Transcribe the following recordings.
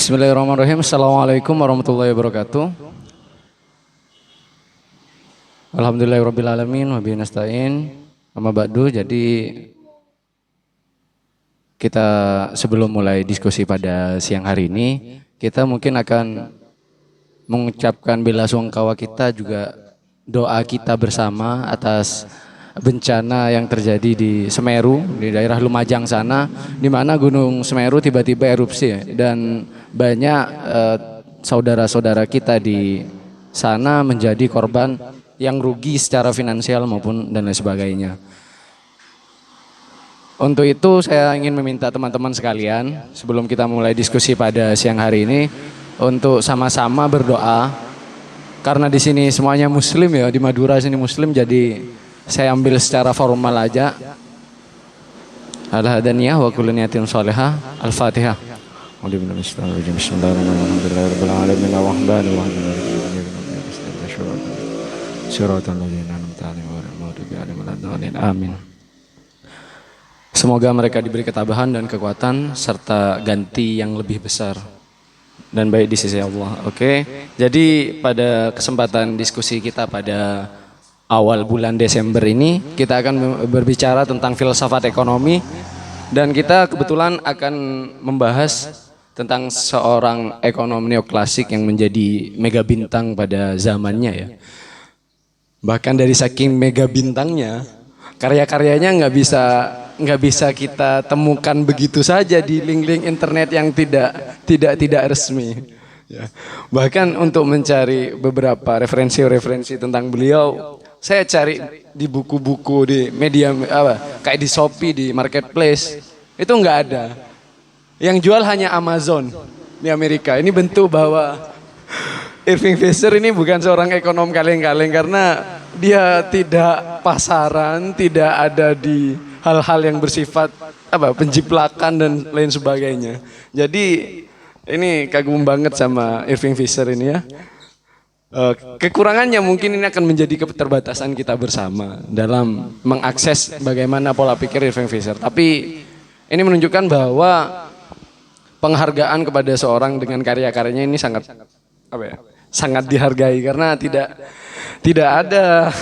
Bismillahirrahmanirrahim. Assalamualaikum warahmatullahi wabarakatuh. Alhamdulillahirrabbilalamin. Wabihi nasta'in. Amma ba'du. Jadi kita sebelum mulai diskusi pada siang hari ini, kita mungkin akan mengucapkan bela sungkawa kita juga doa kita bersama atas bencana yang terjadi di Semeru, di daerah Lumajang sana, di mana Gunung Semeru tiba-tiba erupsi dan banyak saudara-saudara kita di sana menjadi korban yang rugi secara finansial maupun dan lain sebagainya. Untuk itu saya ingin meminta teman-teman sekalian sebelum kita mulai diskusi pada siang hari ini untuk sama-sama berdoa, karena di sini semuanya Muslim ya, di Madura sini Muslim, jadi saya ambil secara formal aja. Al-hadaniyah wa kullu niyatin shalihah. Al-Fatihah. Amin. Semoga mereka diberi ketabahan dan kekuatan serta ganti yang lebih besar dan baik di sisi Allah. Oke. Jadi pada kesempatan diskusi kita pada awal bulan Desember ini kita akan berbicara tentang filsafat ekonomi, dan kita kebetulan akan membahas tentang seorang ekonom neoklasik yang menjadi mega bintang pada zamannya ya. Bahkan dari saking mega bintangnya, karya-karyanya nggak bisa kita temukan begitu saja di link-link internet yang tidak resmi. Ya. Bahkan untuk mencari beberapa referensi tentang beliau, saya cari di buku-buku di media kayak di Shopee, di marketplace, itu nggak ada. Yang jual hanya Amazon di Amerika. Ini bentuk bahwa Irving Fisher ini bukan seorang ekonom kaleng-kaleng, karena dia tidak pasaran, tidak ada di hal-hal yang bersifat penjiplakan dan lain sebagainya. Jadi ini kagum banget sama Irving Fisher ini ya. Kekurangannya mungkin ini akan menjadi keterbatasan kita bersama dalam mengakses bagaimana pola pikir Irving Fisher. Tapi ini menunjukkan bahwa penghargaan kepada seorang dengan karya-karyanya ini sangat dihargai, karena tidak ada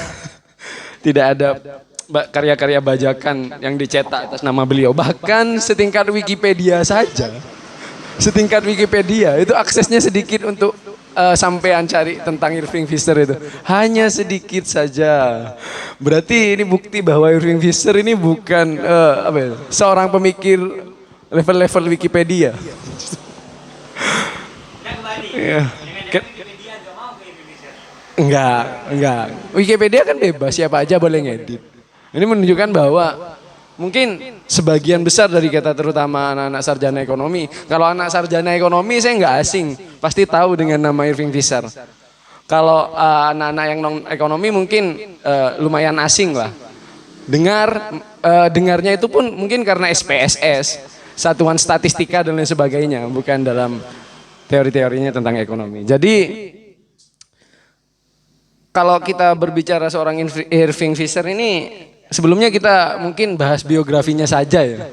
karya-karya bajakan yang dicetak atas nama beliau. Bahkan setingkat Wikipedia saja, itu aksesnya sedikit untuk sampean cari tentang Irving Fisher itu hanya sedikit saja. Berarti ini bukti bahwa Irving Fisher ini bukan seorang pemikir level-level Wikipedia. Enggak. Wikipedia kan bebas, siapa aja boleh ngedit. Ini menunjukkan bahwa mungkin sebagian besar dari kita, terutama anak-anak sarjana ekonomi. Kalau anak sarjana ekonomi saya nggak asing, pasti tahu dengan nama Irving Fisher. Kalau anak-anak yang non ekonomi mungkin lumayan asing lah. Dengarnya itu pun mungkin karena SPSS, Satuan Statistika dan lain sebagainya, bukan dalam teori-teorinya tentang ekonomi. Jadi kalau kita berbicara seorang Irving Fisher ini, sebelumnya kita mungkin bahas biografinya saja ya.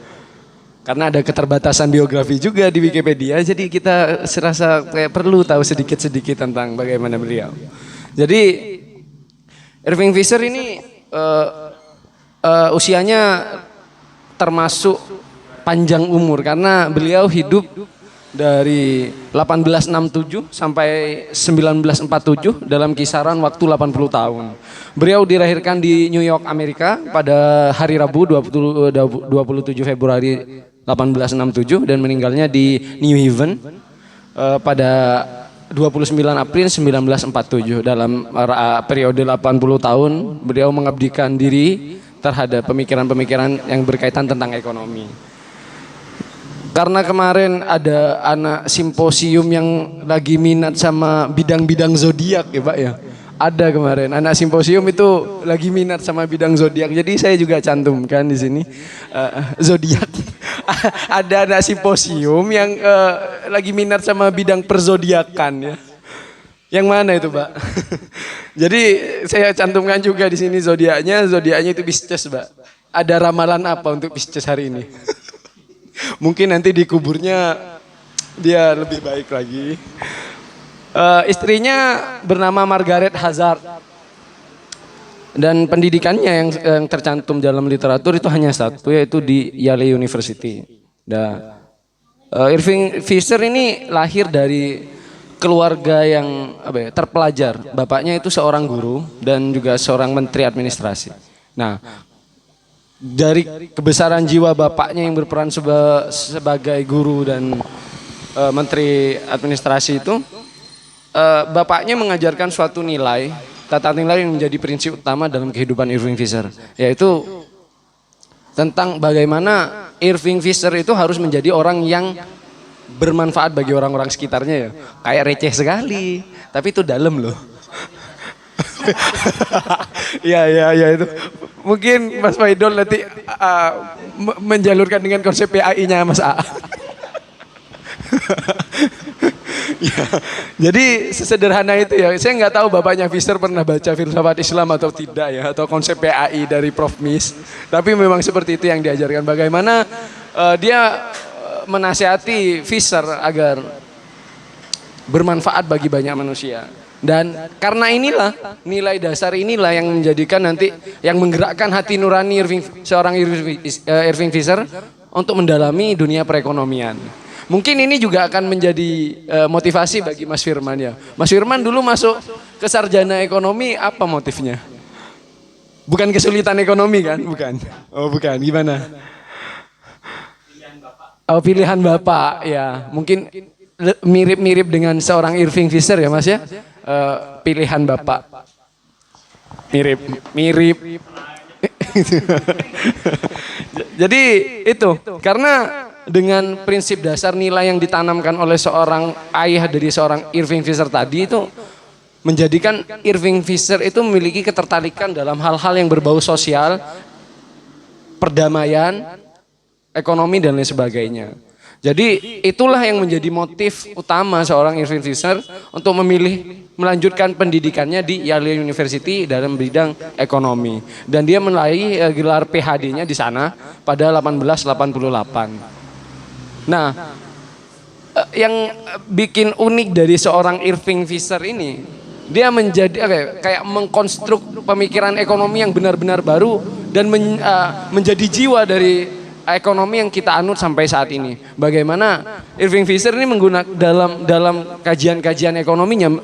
Karena ada keterbatasan biografi juga di Wikipedia, jadi kita serasa kayak perlu tahu sedikit-sedikit tentang bagaimana beliau. Jadi Irving Fisher ini usianya termasuk panjang umur, karena beliau hidup dari 1867 sampai 1947 dalam kisaran waktu 80 tahun. Beliau dilahirkan di New York, Amerika pada hari Rabu 27 Februari 1867 dan meninggalnya di New Haven pada 29 April 1947. Dalam periode 80 tahun beliau mengabdikan diri terhadap pemikiran-pemikiran yang berkaitan tentang ekonomi. Karena kemarin ada anak simposium yang lagi minat sama bidang-bidang zodiak ya Pak ya. Ada kemarin anak simposium itu lagi minat sama bidang zodiak. Jadi saya juga cantumkan di sini zodiak. Ada anak simposium yang lagi minat sama bidang perzodiakan ya. Yang mana itu Pak? Jadi saya cantumkan juga di sini zodiaknya itu Pisces Pak. Ada ramalan apa untuk Pisces hari ini? Mungkin nanti di kuburnya Dia lebih baik lagi. Istrinya bernama Margaret Hazard. Dan pendidikannya yang tercantum dalam literatur itu hanya satu, yaitu di Yale University. Irving Fisher ini lahir dari keluarga yang terpelajar. Bapaknya itu seorang guru dan juga seorang menteri administrasi. Nah, dari kebesaran jiwa bapaknya yang berperan sebagai guru dan menteri administrasi itu, bapaknya mengajarkan suatu nilai, tata nilai yang menjadi prinsip utama dalam kehidupan Irving Fisher, yaitu tentang bagaimana Irving Fisher itu harus menjadi orang yang bermanfaat bagi orang-orang sekitarnya ya. Kayak receh sekali, tapi itu dalam loh. Ya itu. Mungkin Mas Faidol nanti menjalurkan dengan konsep PAI-nya Mas A. Ya, jadi sesederhana itu ya. Saya nggak tahu bapaknya Fisher pernah baca filsafat Islam atau tidak ya, atau konsep PAI dari Prof. Mis. Tapi memang seperti itu yang diajarkan. Bagaimana dia menasihati Fisher agar bermanfaat bagi banyak manusia. Dan karena inilah nilai dasar inilah yang menjadikan nanti yang menggerakkan hati nurani Irving Fisher untuk mendalami dunia perekonomian. Mungkin ini juga akan menjadi motivasi bagi Mas Firman ya. Mas Firman dulu masuk ke sarjana ekonomi, apa motifnya? Bukan kesulitan ekonomi kan? Bukan. Oh bukan, gimana? Oh pilihan Bapak ya. Mungkin mirip-mirip dengan seorang Irving Fisher ya Mas ya. Pilihan Bapak. Mirip. Jadi itu karena dengan prinsip dasar nilai yang ditanamkan oleh seorang ayah dari seorang Irving Fisher tadi itu menjadikan Irving Fisher itu memiliki ketertarikan dalam hal-hal yang berbau sosial, perdamaian, ekonomi dan lain sebagainya. Jadi itulah yang menjadi motif utama seorang Irving Fisher untuk memilih melanjutkan pendidikannya di Yale University dalam bidang ekonomi. Dan dia meraih gelar PhD-nya di sana pada 1888. Nah, yang bikin unik dari seorang Irving Fisher ini, dia menjadi kayak mengkonstruk pemikiran ekonomi yang benar-benar baru dan menjadi jiwa dari ekonomi yang kita anut sampai saat ini. Bagaimana Irving Fisher ini menggunakan dalam kajian-kajian ekonominya,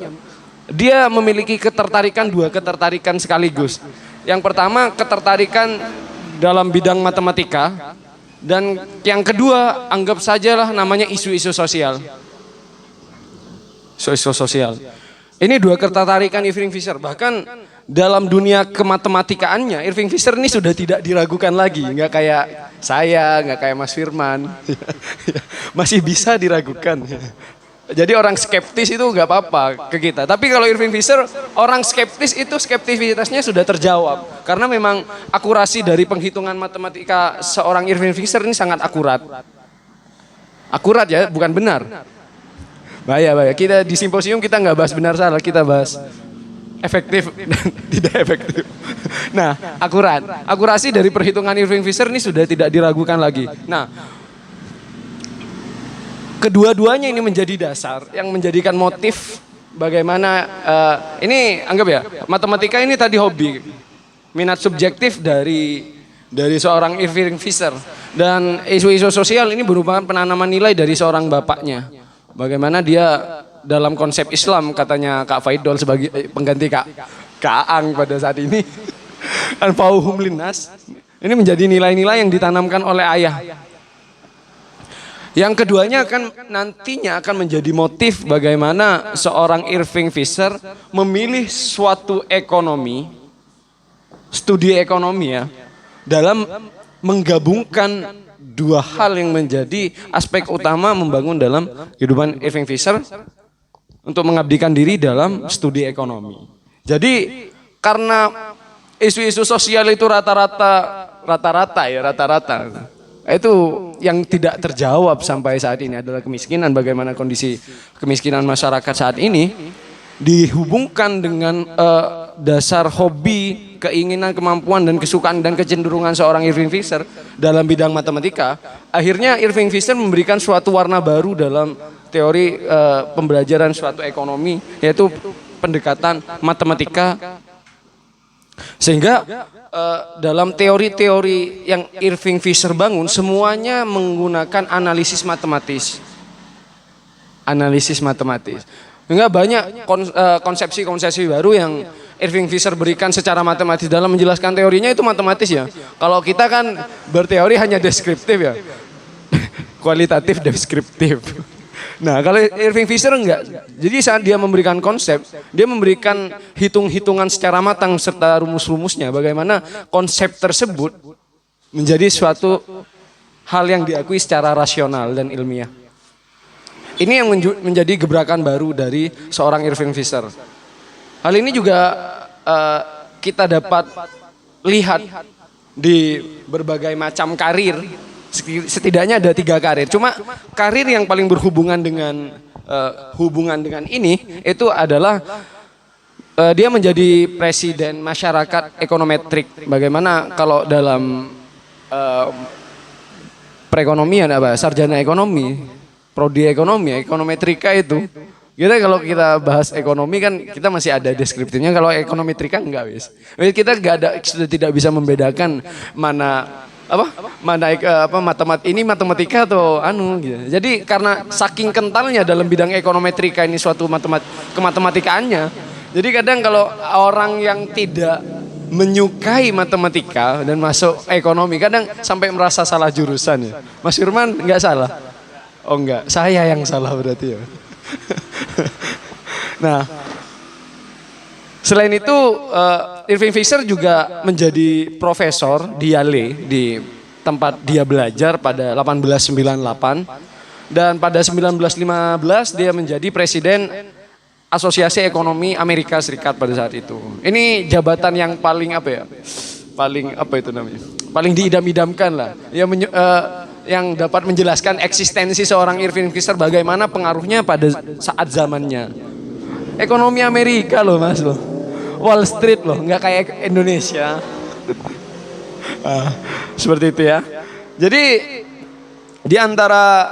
dia memiliki dua ketertarikan sekaligus. Yang pertama ketertarikan dalam bidang matematika. Dan yang kedua, anggap sajalah namanya isu-isu sosial. Isu-isu sosial. Ini dua ketertarikan Irving Fisher. Bahkan dalam dunia kematematikaannya, Irving Fisher ini sudah tidak diragukan lagi. Nggak kayak saya, nggak kayak Mas Firman. Masih bisa diragukan. Jadi orang skeptis itu nggak apa-apa ke kita. Tapi kalau Irving Fisher, orang skeptis itu skeptisitasnya sudah terjawab. Karena memang akurasi dari penghitungan matematika seorang Irving Fisher ini sangat akurat. Akurat ya, bukan benar. Bahaya. Kita di simposium kita nggak bahas benar salah, kita bahas efektif dan tidak efektif. Nah, akurat. Akurasi dari perhitungan Irving Fisher ini sudah tidak diragukan lagi. Nah, kedua-duanya ini menjadi dasar yang menjadikan motif bagaimana ini anggap ya matematika ini tadi hobi, minat subjektif dari seorang Irving Fisher, dan isu-isu sosial ini merupakan penanaman nilai dari seorang bapaknya. Bagaimana dia dalam konsep Islam, katanya Kak Faidol sebagai pengganti Kak Ang pada saat ini, anfa'uhum linnas, ini menjadi nilai-nilai yang ditanamkan oleh ayah. Yang keduanya nantinya akan menjadi motif bagaimana seorang Irving Fisher memilih suatu ekonomi, studi ekonomi ya, dalam menggabungkan dua hal yang menjadi aspek utama membangun dalam kehidupan Irving Fisher untuk mengabdikan diri dalam studi ekonomi. Jadi karena isu-isu sosial itu rata-rata. Itu yang tidak terjawab sampai saat ini adalah kemiskinan. Bagaimana kondisi kemiskinan masyarakat saat ini dihubungkan dengan dasar hobi, keinginan, kemampuan dan kesukaan dan kecenderungan seorang Irving Fisher dalam bidang matematika. Akhirnya Irving Fisher memberikan suatu warna baru dalam teori pembelajaran suatu ekonomi, yaitu pendekatan matematika. Sehingga dalam teori-teori yang Irving Fisher bangun semuanya menggunakan analisis matematis. Sehingga banyak konsepsi-konsepsi baru yang Irving Fisher berikan secara matematis dalam menjelaskan teorinya itu matematis ya. Kalau kita kan berteori hanya deskriptif ya. Kualitatif deskriptif. Nah, kalau Irving Fisher enggak. Jadi saat dia memberikan konsep, dia memberikan hitung-hitungan secara matang serta rumus-rumusnya bagaimana konsep tersebut menjadi suatu hal yang diakui secara rasional dan ilmiah. Ini yang menjadi gebrakan baru dari seorang Irving Fisher. Hal ini juga kita dapat lihat di berbagai macam karir. Setidaknya ada 3 karir. Cuma karir yang paling berhubungan dengan ini itu adalah dia menjadi presiden masyarakat ekonometrik. Bagaimana kalau dalam perekonomian sarjana ekonomi, prodi ekonomi, ekonometrika itu. Kalau kita bahas ekonomi kan kita masih ada deskriptifnya, kalau ekonometrika enggak wis. Kita sudah tidak bisa membedakan mana matematika atau gitu. Jadi karena saking kentalnya dalam bidang ekonometrika ini suatu kematematikaannya. Jadi kadang kalau orang yang tidak menyukai matematika dan masuk ekonomi kadang sampai merasa salah jurusan ya. Mas Firman enggak salah? Oh enggak, saya yang salah berarti ya. Nah, selain itu Irving Fisher juga menjadi profesor di Yale, di tempat dia belajar pada 1898, dan pada 1915 dia menjadi presiden Asosiasi Ekonomi Amerika Serikat pada saat itu. Ini jabatan yang paling paling diidam-idamkan lah. Yang dapat menjelaskan eksistensi seorang Irving Fisher bagaimana pengaruhnya pada saat zamannya. Ekonomi Amerika loh mas loh. Wall Street loh, nggak kayak Indonesia. Seperti itu ya. Jadi di antara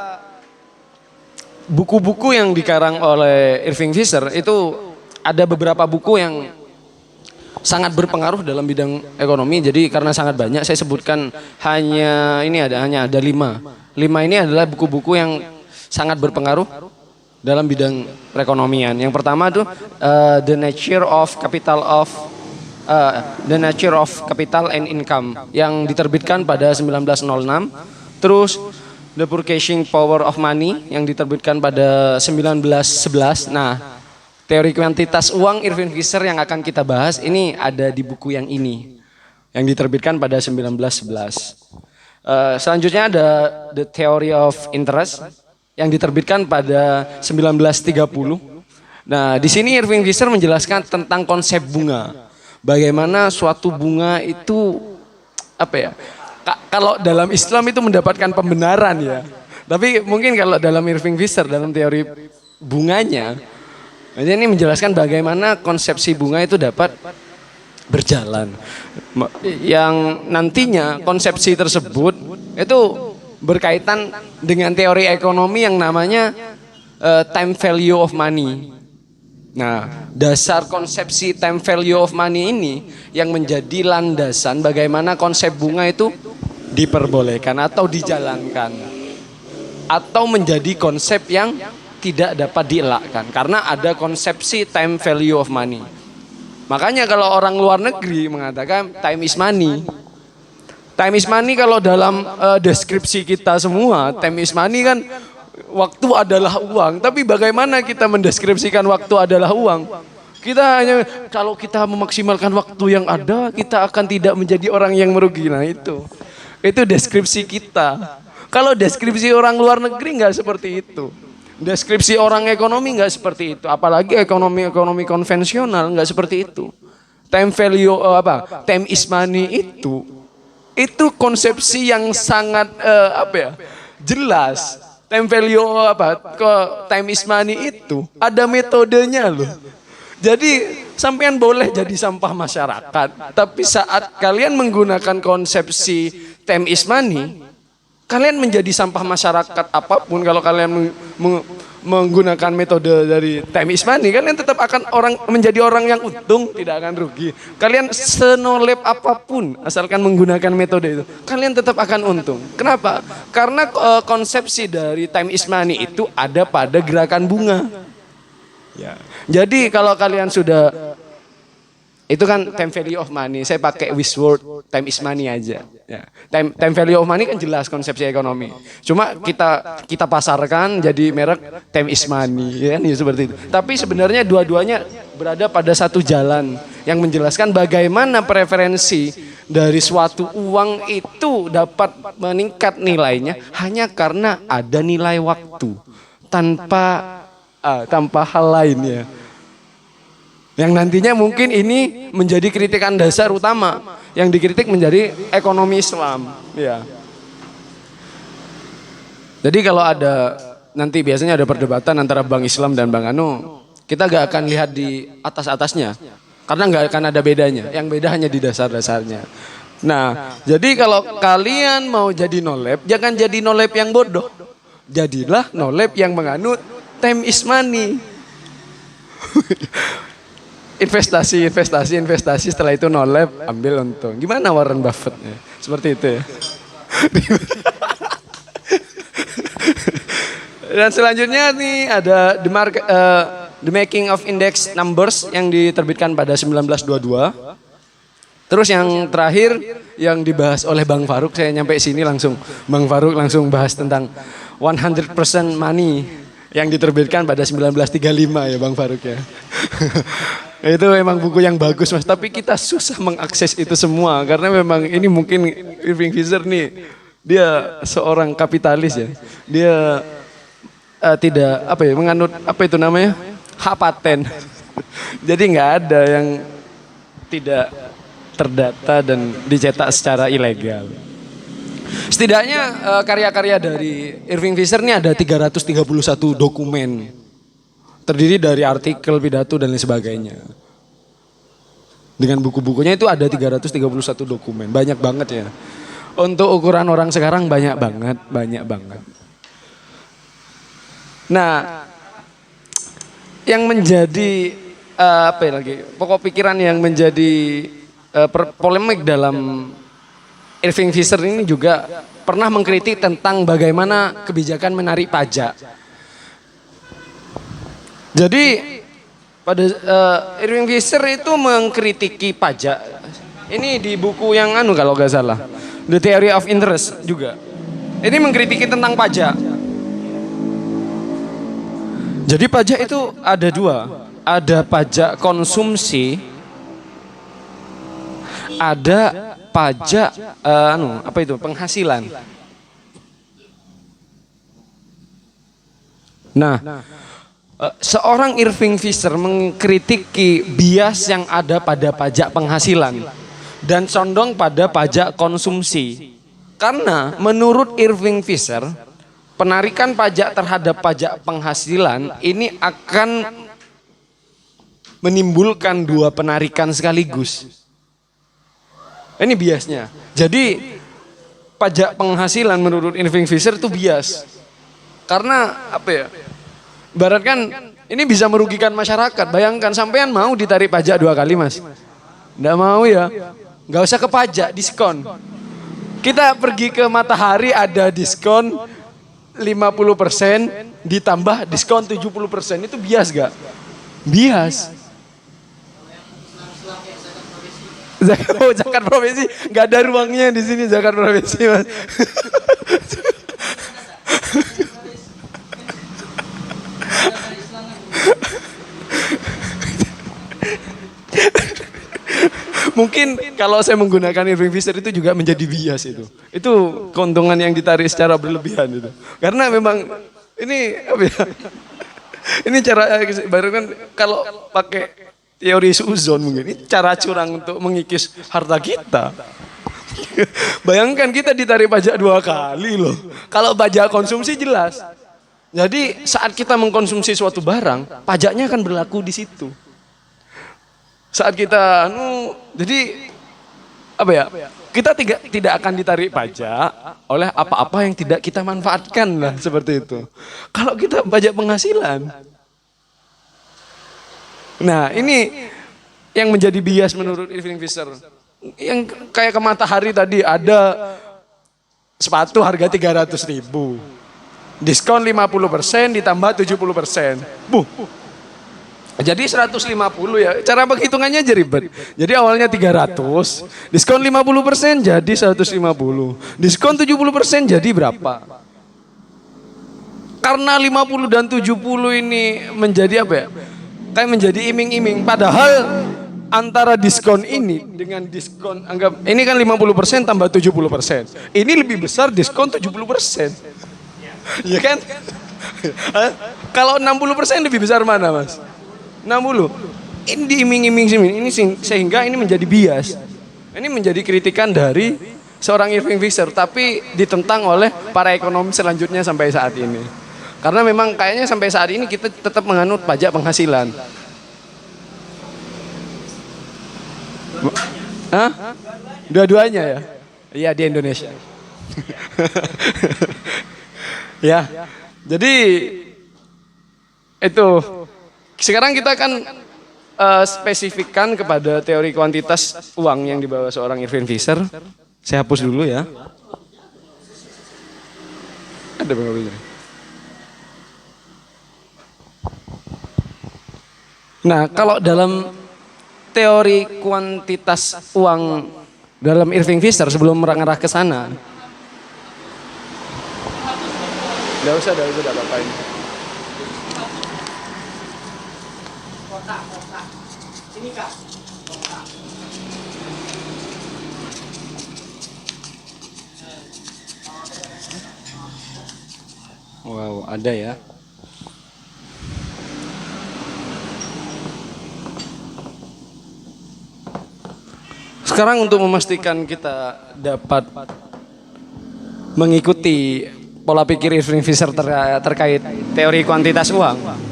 buku-buku yang dikarang oleh Irving Fisher itu ada beberapa buku yang sangat berpengaruh dalam bidang ekonomi. Jadi karena sangat banyak saya sebutkan hanya ada 5. 5 ini adalah buku-buku yang sangat berpengaruh dalam bidang perekonomian. Yang pertama tuh The Nature of Capital and Income yang diterbitkan pada 1906. Terus The Purchasing Power of Money yang diterbitkan pada 1911. Nah, teori kuantitas uang Irving Fisher yang akan kita bahas ini ada di buku yang ini yang diterbitkan pada 1911. Selanjutnya ada The Theory of Interest yang diterbitkan pada 1930. Nah, di sini Irving Fisher menjelaskan tentang konsep bunga. Bagaimana suatu bunga itu kalau dalam Islam itu mendapatkan pembenaran ya. Tapi mungkin kalau dalam Irving Fisher dalam teori bunganya, jadi ini menjelaskan bagaimana konsepsi bunga itu dapat berjalan. Yang nantinya konsepsi tersebut itu berkaitan dengan teori ekonomi yang namanya time value of money. Nah, dasar konsepsi time value of money ini yang menjadi landasan bagaimana konsep bunga itu diperbolehkan atau dijalankan. Atau menjadi konsep yang tidak dapat dielakkan karena ada konsepsi time value of money. Makanya kalau orang luar negeri mengatakan time is money. Time is money kalau dalam deskripsi kita semua, time is money kan waktu adalah uang. Tapi bagaimana kita mendeskripsikan waktu adalah uang? Kita hanya kalau kita memaksimalkan waktu yang ada, kita akan tidak menjadi orang yang merugi. Nah itu deskripsi kita. Kalau deskripsi orang luar negeri nggak seperti itu. Deskripsi orang ekonomi nggak seperti itu, apalagi ekonomi konvensional nggak seperti itu. Time value time is money itu konsepsi yang sangat jelas. Time value time is money itu ada metodenya loh. Jadi sampean boleh jadi sampah masyarakat, tapi saat kalian menggunakan konsepsi time is money, kalian menjadi sampah masyarakat apapun kalau kalian menggunakan metode dari time is money, kalian tetap akan menjadi orang yang untung, tidak akan rugi. Kalian senolep apapun asalkan menggunakan metode itu, kalian tetap akan untung. Kenapa? Karena konsepsi dari time is money itu ada pada gerakan bunga. Ya. Jadi kalau kalian sudah, itu kan time value of money. Saya pakai word time is money aja. Ya. Time value of money kan jelas konsepsi ekonomi. Cuma kita pasarkan jadi merek time is money, ya kan? Ya, seperti itu. Tapi sebenarnya dua-duanya berada pada satu jalan yang menjelaskan bagaimana preferensi dari suatu uang itu dapat meningkat nilainya hanya karena ada nilai waktu tanpa hal lainnya. Yang nantinya mungkin ini menjadi kritikan dasar utama yang dikritik menjadi ekonomi Islam. Ya. Jadi kalau ada nanti biasanya ada perdebatan antara Bank Islam dan Bank Anu, kita gak akan lihat di atas-atasnya karena gak akan ada bedanya. Yang beda hanya di dasar-dasarnya. Nah, jadi kalau kalian mau jadi nolep, jangan jadi nolep yang bodoh. Jadilah nolep yang menganut time is money. Investasi setelah itu nolep, ambil untung. Gimana Warren Buffett? Seperti itu ya. Dan selanjutnya nih ada The Making of Index Numbers yang diterbitkan pada 1922. Terus yang terakhir yang dibahas oleh Bang Faruk, saya nyampe sini langsung Bang Faruk langsung bahas tentang 100% Money yang diterbitkan pada 1935 ya Bang Faruk ya. Itu memang buku yang bagus Mas, tapi kita susah mengakses itu semua karena memang ini mungkin Irving Fisher nih dia seorang kapitalis ya. Dia tidak menganut itu namanya? Hak paten. Jadi nggak ada yang tidak terdata dan dicetak secara ilegal. Setidaknya karya-karya dari Irving Fisher ini ada 331 dokumen. Terdiri dari artikel, pidato, dan lain sebagainya. Dengan buku-bukunya itu ada 331 dokumen. Banyak banget ya. Untuk ukuran orang sekarang banyak banget. Nah, yang menjadi pokok pikiran yang menjadi polemik dalam Irving Fisher ini juga pernah mengkritik tentang bagaimana kebijakan menarik pajak. Jadi pada Irving Fisher itu mengkritiki pajak. Ini di buku yang kalau nggak salah, The Theory of Interest juga. Ini mengkritiki tentang pajak. Jadi pajak itu ada dua, ada pajak konsumsi, ada pajak penghasilan. Nah, seorang Irving Fisher mengkritiki bias yang ada pada pajak penghasilan dan condong pada pajak konsumsi. Karena menurut Irving Fisher, penarikan pajak terhadap pajak penghasilan ini akan menimbulkan dua penarikan sekaligus. Ini biasnya. Jadi pajak penghasilan menurut Irving Fisher itu bias. Karena Barat kan ini bisa merugikan masyarakat. Bayangkan sampean mau ditarik pajak 2 kali Mas? Nggak mau ya? Nggak usah ke pajak, diskon. Kita pergi ke Matahari ada diskon 50% ditambah diskon 70%. Itu bias gak? Bias. Zakat profesi nggak ada ruangnya di sini zakat profesi Mas. Mungkin kalau saya menggunakan Irving Fisher itu juga menjadi bias itu. Itu keuntungan yang ditarik secara berlebihan itu. Karena memang ini ini cara baru kan kalau pakai teori suzon mungkin ini cara curang untuk mengikis harta kita. Bayangkan kita ditarik pajak 2 kali loh. Kalau pajak konsumsi jelas. Jadi saat kita mengkonsumsi suatu barang, pajaknya akan berlaku di situ. Saat kita jadi apa ya? Kita tidak akan ditarik pajak oleh apa-apa yang tidak kita manfaatkan lah seperti itu. Kalau kita pajak penghasilan, nah ini yang menjadi bias menurut Irving Fisher. Yang kayak ke Matahari tadi ada sepatu harga 300.000, diskon 50% ditambah 70%. Jadi 150 ya, cara penghitungannya aja ribet. Jadi awalnya 300, diskon 50% jadi 150, diskon 70% jadi berapa? Karena 50 dan 70 ini menjadi apa ya? Kayak menjadi iming-iming. Padahal antara diskon ini dengan diskon, anggap ini kan 50% tambah 70%. Ini lebih besar diskon 70%. Ya kan? Kalau 60% lebih besar mana, Mas? 60. Ini diiming-iming ini sehingga ini menjadi bias. Ini menjadi kritikan dari seorang Irving Fisher, tapi ditentang oleh para ekonom selanjutnya sampai saat ini. Karena memang kayaknya sampai saat ini kita tetap menganut pajak penghasilan. Hah? Dua-duanya ya? Iya, di Indonesia. Ya. Jadi itu. Sekarang kita akan spesifikkan kepada teori kuantitas uang yang dibawa seorang Irving Fisher. Saya hapus dulu ya. Ada pengaruhnya. Nah, kalau dalam teori kuantitas uang dalam Irving Fisher, sebelum mengarah ke sana, enggak usah apa-apa ini. Ini Kak. Wow, ada ya. Sekarang untuk memastikan kita dapat mengikuti pola pikir Irving Fisher terkait teori kuantitas uang.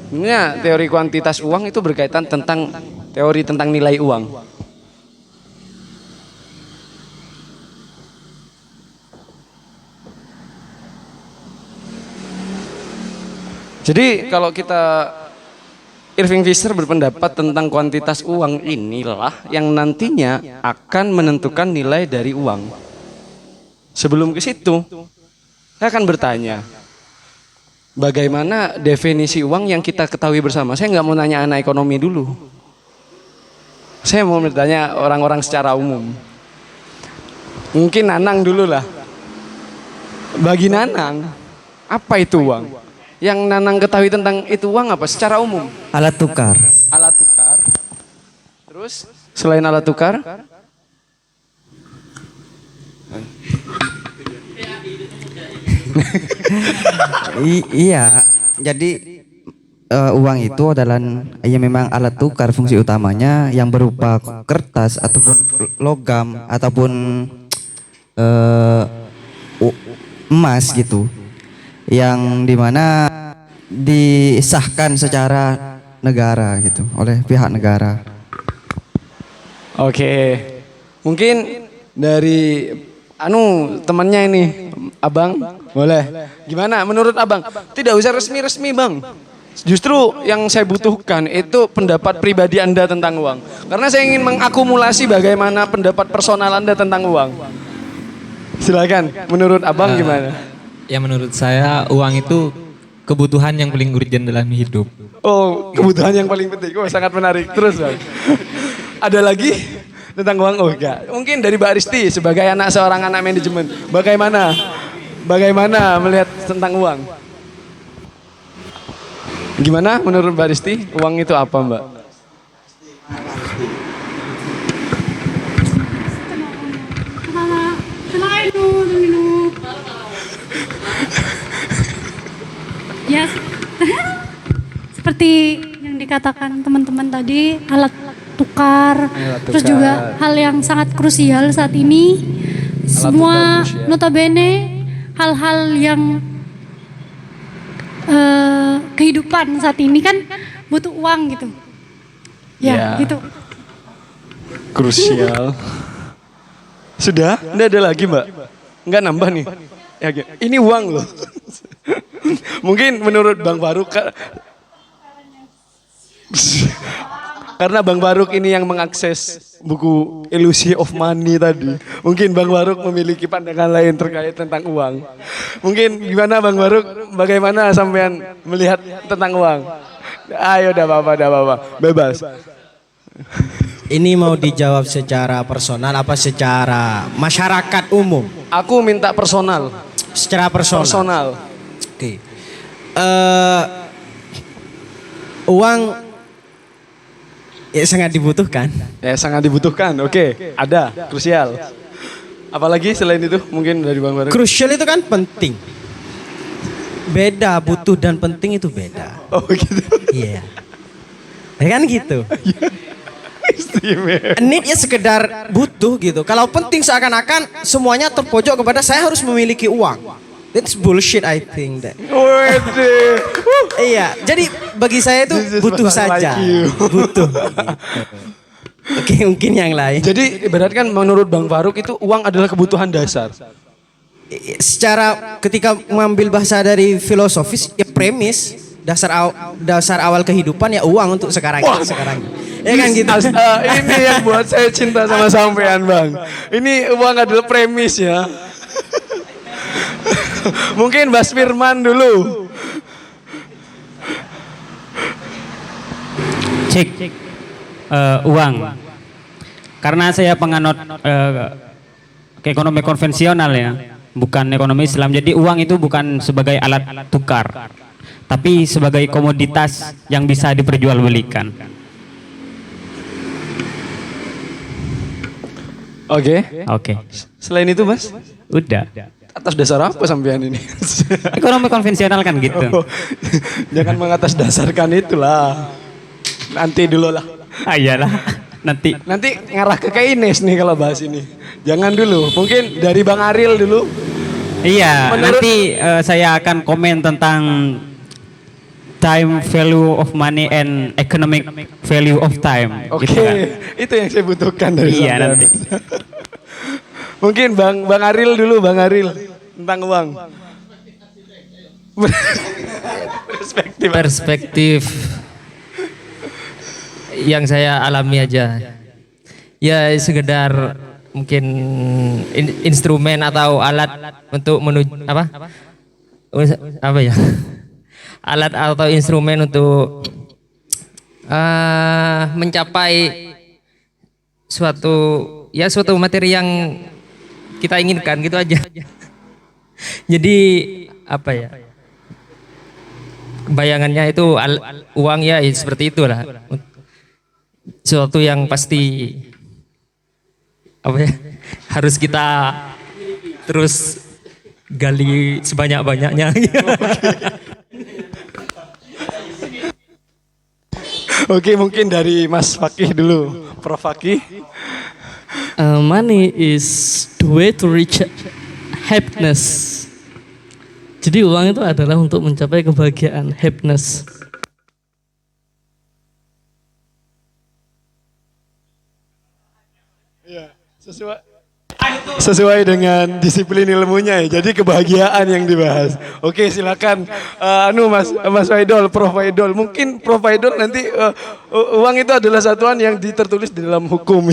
Sebenarnya teori kuantitas uang itu berkaitan tentang teori tentang nilai uang. Jadi kalau kita Irving Fisher berpendapat tentang kuantitas uang inilah yang nantinya akan menentukan nilai dari uang. Sebelum ke situ, saya akan bertanya, bagaimana definisi uang yang kita ketahui bersama? Saya nggak mau nanya anak ekonomi dulu. Saya mau bertanya orang-orang secara umum. Mungkin Nanang dulu lah. Bagi Nanang, apa itu uang? Yang Nanang ketahui tentang itu uang apa? Secara umum? Alat tukar. Alat tukar. Terus selain alat tukar? Iya, jadi uang itu adalah ya memang alat tukar, fungsi utamanya yang berupa kertas ataupun logam ataupun emas gitu, yang dimana disahkan secara negara gitu oleh pihak negara. Oke, mungkin dari temannya ini, Abang, boleh. Gimana menurut Abang? Tidak usah resmi-resmi, Bang. Justru yang saya butuhkan itu pendapat pribadi Anda tentang uang. Karena saya ingin mengakumulasi bagaimana pendapat personal Anda tentang uang. Silakan, menurut Abang gimana? Ya menurut saya uang itu kebutuhan yang paling urgent dalam hidup. Oh, kebutuhan yang paling penting. Oh, sangat menarik. Terus, Bang. Ada lagi tentang uang? Oh, enggak. Mungkin dari Mbak Risti sebagai seorang anak manajemen. Bagaimana melihat tentang uang? Gimana menurut Mbak Risti? Uang itu apa, Mbak? Ya, seperti yang dikatakan teman-teman tadi, alat tukar, terus juga hal yang sangat krusial saat ini. Semua notabene hal-hal yang kehidupan saat ini kan butuh uang gitu. Ya, gitu. Krusial. Sudah? Nggak ada lagi Mbak? Nggak nambah nih? Ya, oke. Ini uang loh. Mungkin menurut Bang Faruk, karena Bang Faruk ini yang mengakses buku Illusion of Money tadi. Mungkin Bang Faruk memiliki pandangan lain terkait tentang uang. Mungkin gimana Bang Faruk? Bagaimana sampean melihat tentang uang? Ayo dah Bapak, bebas. Ini mau dijawab secara personal apa secara masyarakat umum? Aku minta personal. Secara personal. Personal. Oke. Uang ya sangat dibutuhkan. Sangat dibutuhkan. Oke, ada, krusial. Apalagi selain itu mungkin dari Bang Faruk? Krusial itu kan penting. Beda, butuh dan penting itu beda. Oh gitu. Iya. Ya kan gitu. Istimewa. Need ya sekedar butuh gitu. Kalau penting seakan-akan semuanya terpojok kepada saya harus memiliki uang. That's bullshit I think that. Wede. Iya, jadi bagi saya itu This is butuh what I saja. like you. Butuh. Oke, mungkin yang lain. Jadi ibaratkan menurut Bang Faruk itu uang adalah kebutuhan dasar. Secara ketika mengambil bahasa dari filosofis ya premis dasar awal kehidupan ya uang untuk sekarang. Ya kan gitu. Ini yang buat saya cinta sama sampean Bang. Ini uang adalah premis ya. Mungkin Bas Firman dulu. Cek uang. Karena saya penganut ekonomi konvensional ya, bukan ekonomi Islam. Jadi uang itu bukan sebagai alat tukar, tapi sebagai komoditas yang bisa diperjualbelikan. Oke. Selain itu Mas, Udah. atas dasar apa sampean ini? Ekonomi konvensional kan gitu. Jangan mengatasdasarkan itulah. Nanti dulu lah. Iyalah. Nanti. Nanti ngarah ke Ines nih kalau bahas ini. Jangan dulu. Mungkin dari Bang Aril dulu. Iya. Menurut- Nanti saya akan komen tentang time value of money and economic value of time. Oke, Gitu kan. itu yang saya butuhkan dari Iya, sampean. nanti. Mungkin Bang Aril dulu, Bang Aril tentang uang. Perspektif. Perspektif yang saya alami aja. Ya sekedar mungkin instrumen atau alat untuk menuju apa ya? Alat atau instrumen untuk mencapai suatu materi yang kita inginkan gitu aja. Jadi apa ya? Bayangannya itu uang ya seperti itulah. Sesuatu yang pasti apa ya? Harus kita terus gali sebanyak-banyaknya. Oke, mungkin dari Mas Fakih dulu, Prof Fakih. Money is the way to reach happiness. Jadi uang itu adalah untuk mencapai kebahagiaan, happiness. Sesuai dengan disiplin ilmunya ya. Jadi kebahagiaan yang dibahas. Oke, silakan Mas Faidol, Prof Faidol. Mungkin Prof Faidol nanti uang itu adalah satuan yang tertulis di dalam hukum.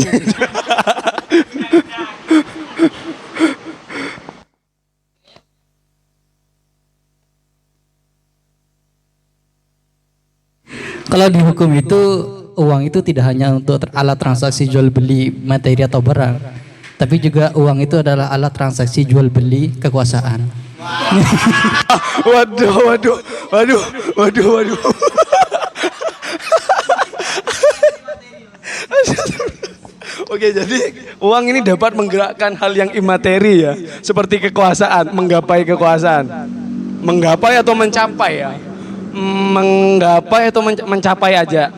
Kalau di hukum itu uang itu tidak hanya untuk alat transaksi jual beli materi atau barang, tapi juga uang itu adalah alat transaksi jual beli kekuasaan. Waduh. Oke, jadi uang ini dapat menggerakkan hal yang imateri ya, seperti kekuasaan, menggapai kekuasaan. Menggapai atau mencapai ya? Menggapai atau mencapai aja.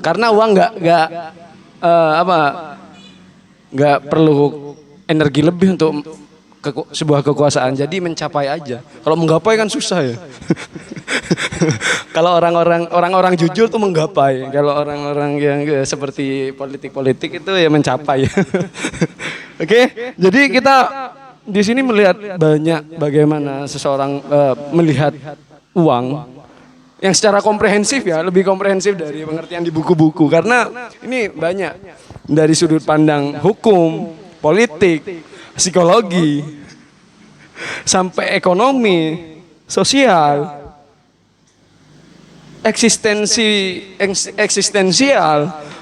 Karena uang nggak perlu energi lebih untuk sebuah kekuasaan. Jadi mencapai aja. Kalau menggapai kan susah ya. Kalau orang-orang jujur tuh menggapai. Kalau orang-orang yang seperti politik-politik itu ya mencapai. Oke, jadi kita di sini melihat banyak bagaimana seseorang melihat uang yang secara komprehensif ya, lebih komprehensif dari pengertian di buku-buku. Karena ini banyak dari sudut pandang hukum, politik, psikologi, sampai ekonomi, sosial, eksistensial,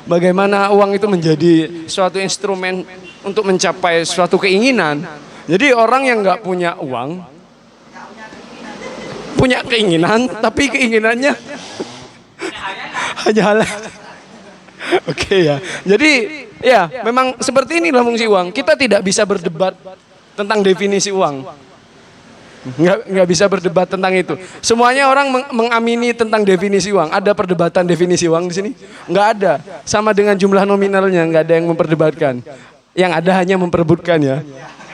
bagaimana uang itu menjadi suatu instrumen untuk mencapai suatu keinginan. Jadi orang yang nggak punya uang punya keinginan, tapi keinginannya hanya halal. Oke ya. Jadi ya memang seperti inilah fungsi uang. Kita tidak bisa berdebat tentang definisi uang. Nggak bisa berdebat tentang itu. Semuanya orang mengamini tentang definisi uang. Ada perdebatan definisi uang di sini? Nggak ada. Sama dengan jumlah nominalnya, nggak ada yang memperdebatkan. Yang ada hanya memperebutkan ya.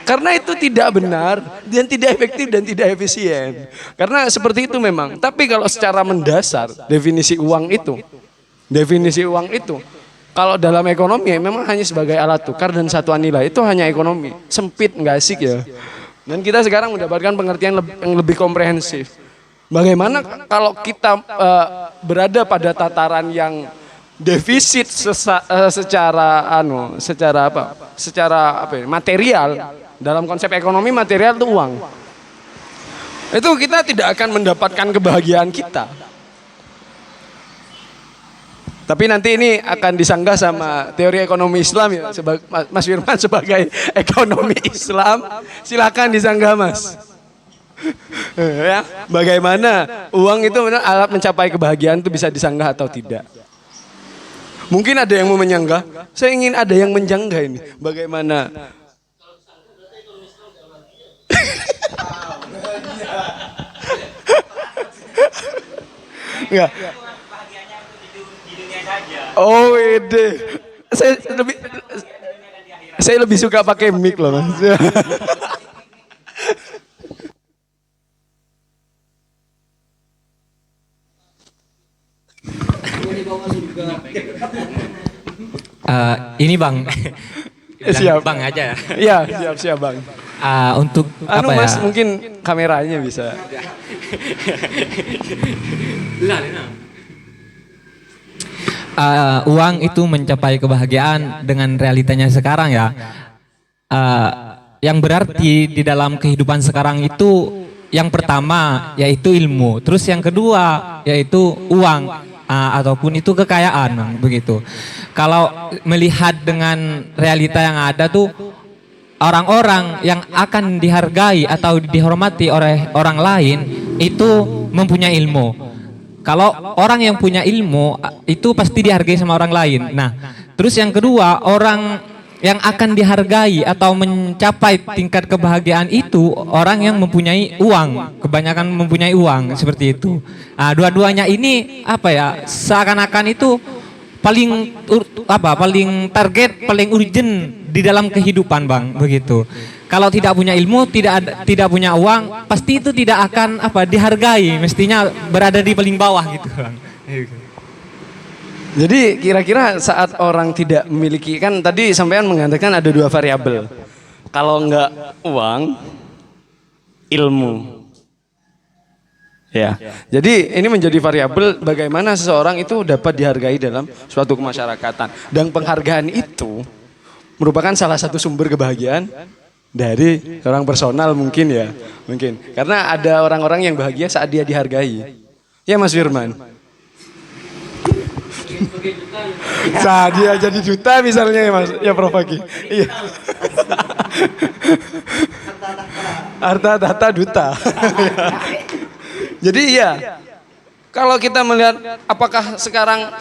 Karena itu tidak benar dan tidak efektif dan tidak efisien. Karena seperti itu memang. Tapi kalau secara mendasar definisi uang itu, kalau dalam ekonomi memang hanya sebagai alat tukar dan satuan nilai, itu hanya ekonomi. Sempit, nggak asik ya. Dan kita sekarang mendapatkan pengertian yang lebih komprehensif. Bagaimana kalau kita berada pada tataran yang defisit secara material. Dalam konsep ekonomi material itu uang. Itu kita tidak akan mendapatkan kebahagiaan kita. Tapi nanti ini akan disanggah sama teori ekonomi Islam ya. Mas Firman sebagai ekonomi Islam, silakan disanggah Mas. Ya, bagaimana uang itu alat mencapai kebahagiaan itu bisa disanggah atau tidak? Mungkin ada yang mau menyanggah. Saya ingin ada yang menjanggah ini. Bagaimana? Enggak. Oh, ide. Saya lebih suka pakai mic loh, Mas. Ini Bang. Siap. Bang aja. Iya, siap Bang. Untuk apa ya? Mas, mungkin kameranya bisa. Uang itu mencapai kebahagiaan dengan realitanya sekarang ya. Yang berarti di dalam kehidupan sekarang itu yang pertama yaitu ilmu, terus yang kedua yaitu uang ataupun itu kekayaan begitu. Kalau melihat dengan realita yang ada tuh orang-orang yang akan dihargai atau dihormati oleh orang lain itu mempunyai ilmu. Kalau orang yang punya ilmu itu pasti dihargai sama orang lain. Nah, terus yang kedua, orang yang akan dihargai atau mencapai tingkat kebahagiaan itu orang yang mempunyai uang, kebanyakan mempunyai uang seperti itu. Nah, dua-duanya ini apa ya? Seakan-akan itu paling target, paling urgent di dalam kehidupan, Bang, begitu. Kalau tidak punya ilmu, tidak punya uang, pasti itu tidak akan dihargai, mestinya berada di paling bawah gitu, Bang. Jadi kira-kira saat orang tidak memiliki, kan tadi sampean mengatakan ada dua variabel. Kalau enggak uang, ilmu. Ya. Jadi ini menjadi variabel bagaimana seseorang itu dapat dihargai dalam suatu kemasyarakatan. Dan penghargaan itu merupakan salah satu sumber kebahagiaan dari orang personal mungkin ya. Mungkin. Karena ada orang-orang yang bahagia saat dia dihargai. Ya Mas Firman. Saat dia jadi duta misalnya ya Mas, ya Prof Aki. Iya. Harta tahta duta. Jadi iya. Kalau kita melihat apakah sekarang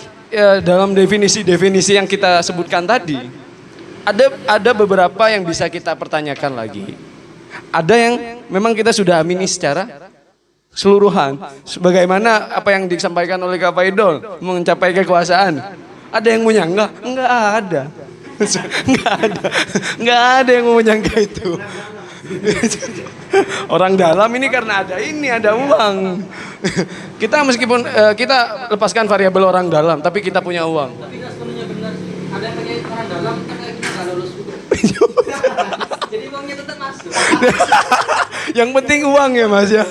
dalam definisi-definisi yang kita sebutkan tadi, ada beberapa yang bisa kita pertanyakan lagi. Ada yang memang kita sudah amini secara keseluruhan. Sebagaimana apa yang disampaikan oleh Kak Faidol mencapai kekuasaan. Ada yang menyanggah? Enggak ada. Enggak ada yang mau menyanggah itu. Orang dalam ini karena ada uang. Kita meskipun kita lepaskan variabel orang dalam, tapi kita punya uang. Tapi nggak sepenuhnya benar. Ada yang pakai orang dalam kan kita nggak lulus juga. Jadi uangnya tetap masuk. Yang penting uang ya Mas ya.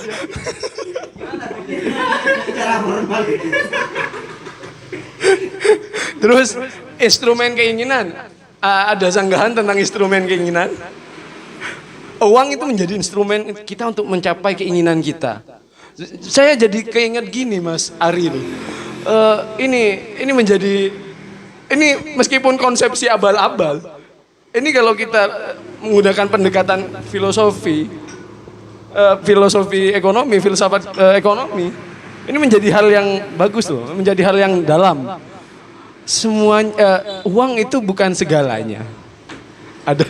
Terus instrumen keinginan. Ada sanggahan tentang instrumen keinginan. Uang itu menjadi instrumen kita untuk mencapai keinginan kita. Saya jadi keinget gini Mas Ari. Ini menjadi, ini meskipun konsepsi abal-abal, ini kalau kita menggunakan pendekatan filosofi ekonomi, filsafat ekonomi, ini menjadi hal yang bagus loh, menjadi hal yang dalam. Uang itu bukan segalanya. Ada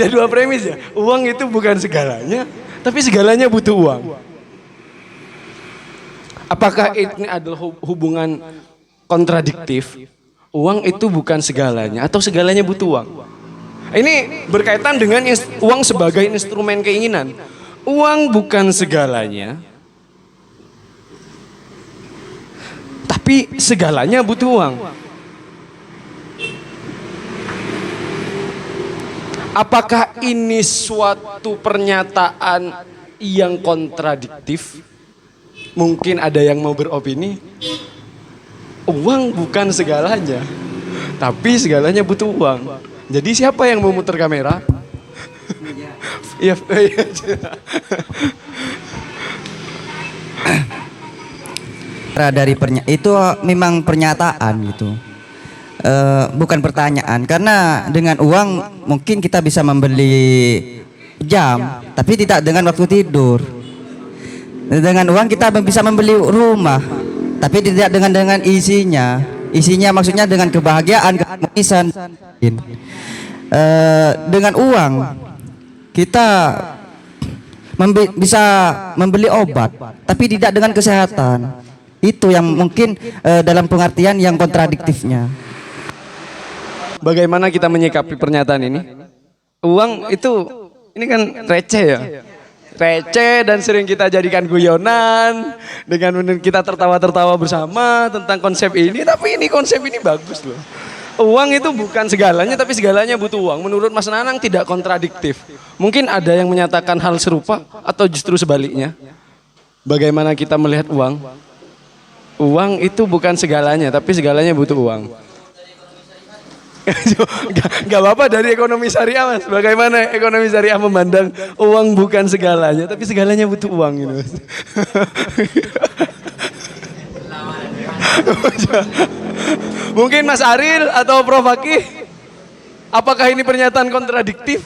dua premis ya. Uang itu bukan segalanya, tapi segalanya butuh uang. Apakah ini adalah hubungan kontradiktif? Uang itu bukan segalanya atau segalanya butuh uang? Ini berkaitan dengan uang sebagai instrumen keinginan. Uang bukan segalanya, tapi segalanya butuh uang. Apakah ini suatu pernyataan yang kontradiktif? Mungkin ada yang mau beropini, uang bukan segalanya, tapi segalanya butuh uang. Jadi siapa yang mau muter kamera? Iya. Dari itu memang pernyataan gitu, bukan pertanyaan. Karena dengan uang mungkin kita bisa membeli jam, tapi tidak dengan waktu tidur. Dengan uang kita bisa membeli rumah, tapi tidak dengan isinya. Isinya maksudnya dengan kebahagiaan, keharmonisan. Dengan uang kita bisa membeli obat, tapi tidak dengan kesehatan. Itu yang mungkin dalam pengertian yang kontradiktifnya. Bagaimana kita menyikapi pernyataan ini? Uang itu, ini kan receh ya. Receh dan sering kita jadikan guyonan dengan kita tertawa-tertawa bersama tentang konsep ini. Tapi ini konsep ini bagus loh. Uang itu bukan segalanya, tapi segalanya butuh uang. Menurut Mas Nanang tidak kontradiktif. Mungkin ada yang menyatakan hal serupa atau justru sebaliknya. Bagaimana kita melihat uang? Uang itu bukan segalanya, tapi segalanya butuh uang. Gak apa-apa dari ekonomi syariah Mas. Bagaimana ekonomi syariah memandang uang bukan segalanya, tapi segalanya butuh uang gitu Mas. Mungkin Mas Aril atau Prof Fakih, apakah ini pernyataan kontradiktif?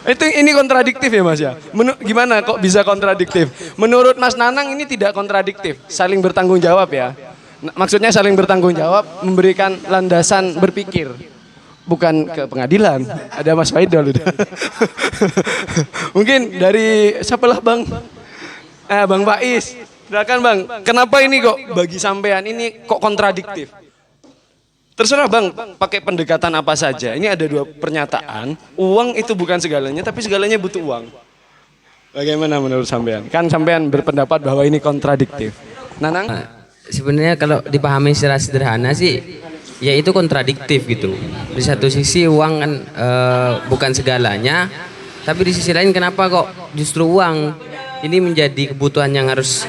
Ini kontradiktif ya Mas ya? Gimana kok bisa kontradiktif? Menurut Mas Nanang ini tidak kontradiktif, saling bertanggung jawab ya. Maksudnya saling bertanggung jawab, memberikan landasan berpikir. Bukan ke pengadilan. Ada Mas Faidol udah. Mungkin dari siapalah Bang? Bang Faiz. Silakan Bang. Kenapa ini kok bagi sampean ini kok kontradiktif? Terserah Bang, pakai pendekatan apa saja. Ini ada dua pernyataan. Uang itu bukan segalanya, tapi segalanya butuh uang. Bagaimana menurut sampean? Kan sampean berpendapat bahwa ini kontradiktif. Nanang? Sebenarnya kalau dipahami secara sederhana sih, ya itu kontradiktif gitu. Di satu sisi uang kan bukan segalanya, tapi di sisi lain kenapa kok justru uang ini menjadi kebutuhan yang harus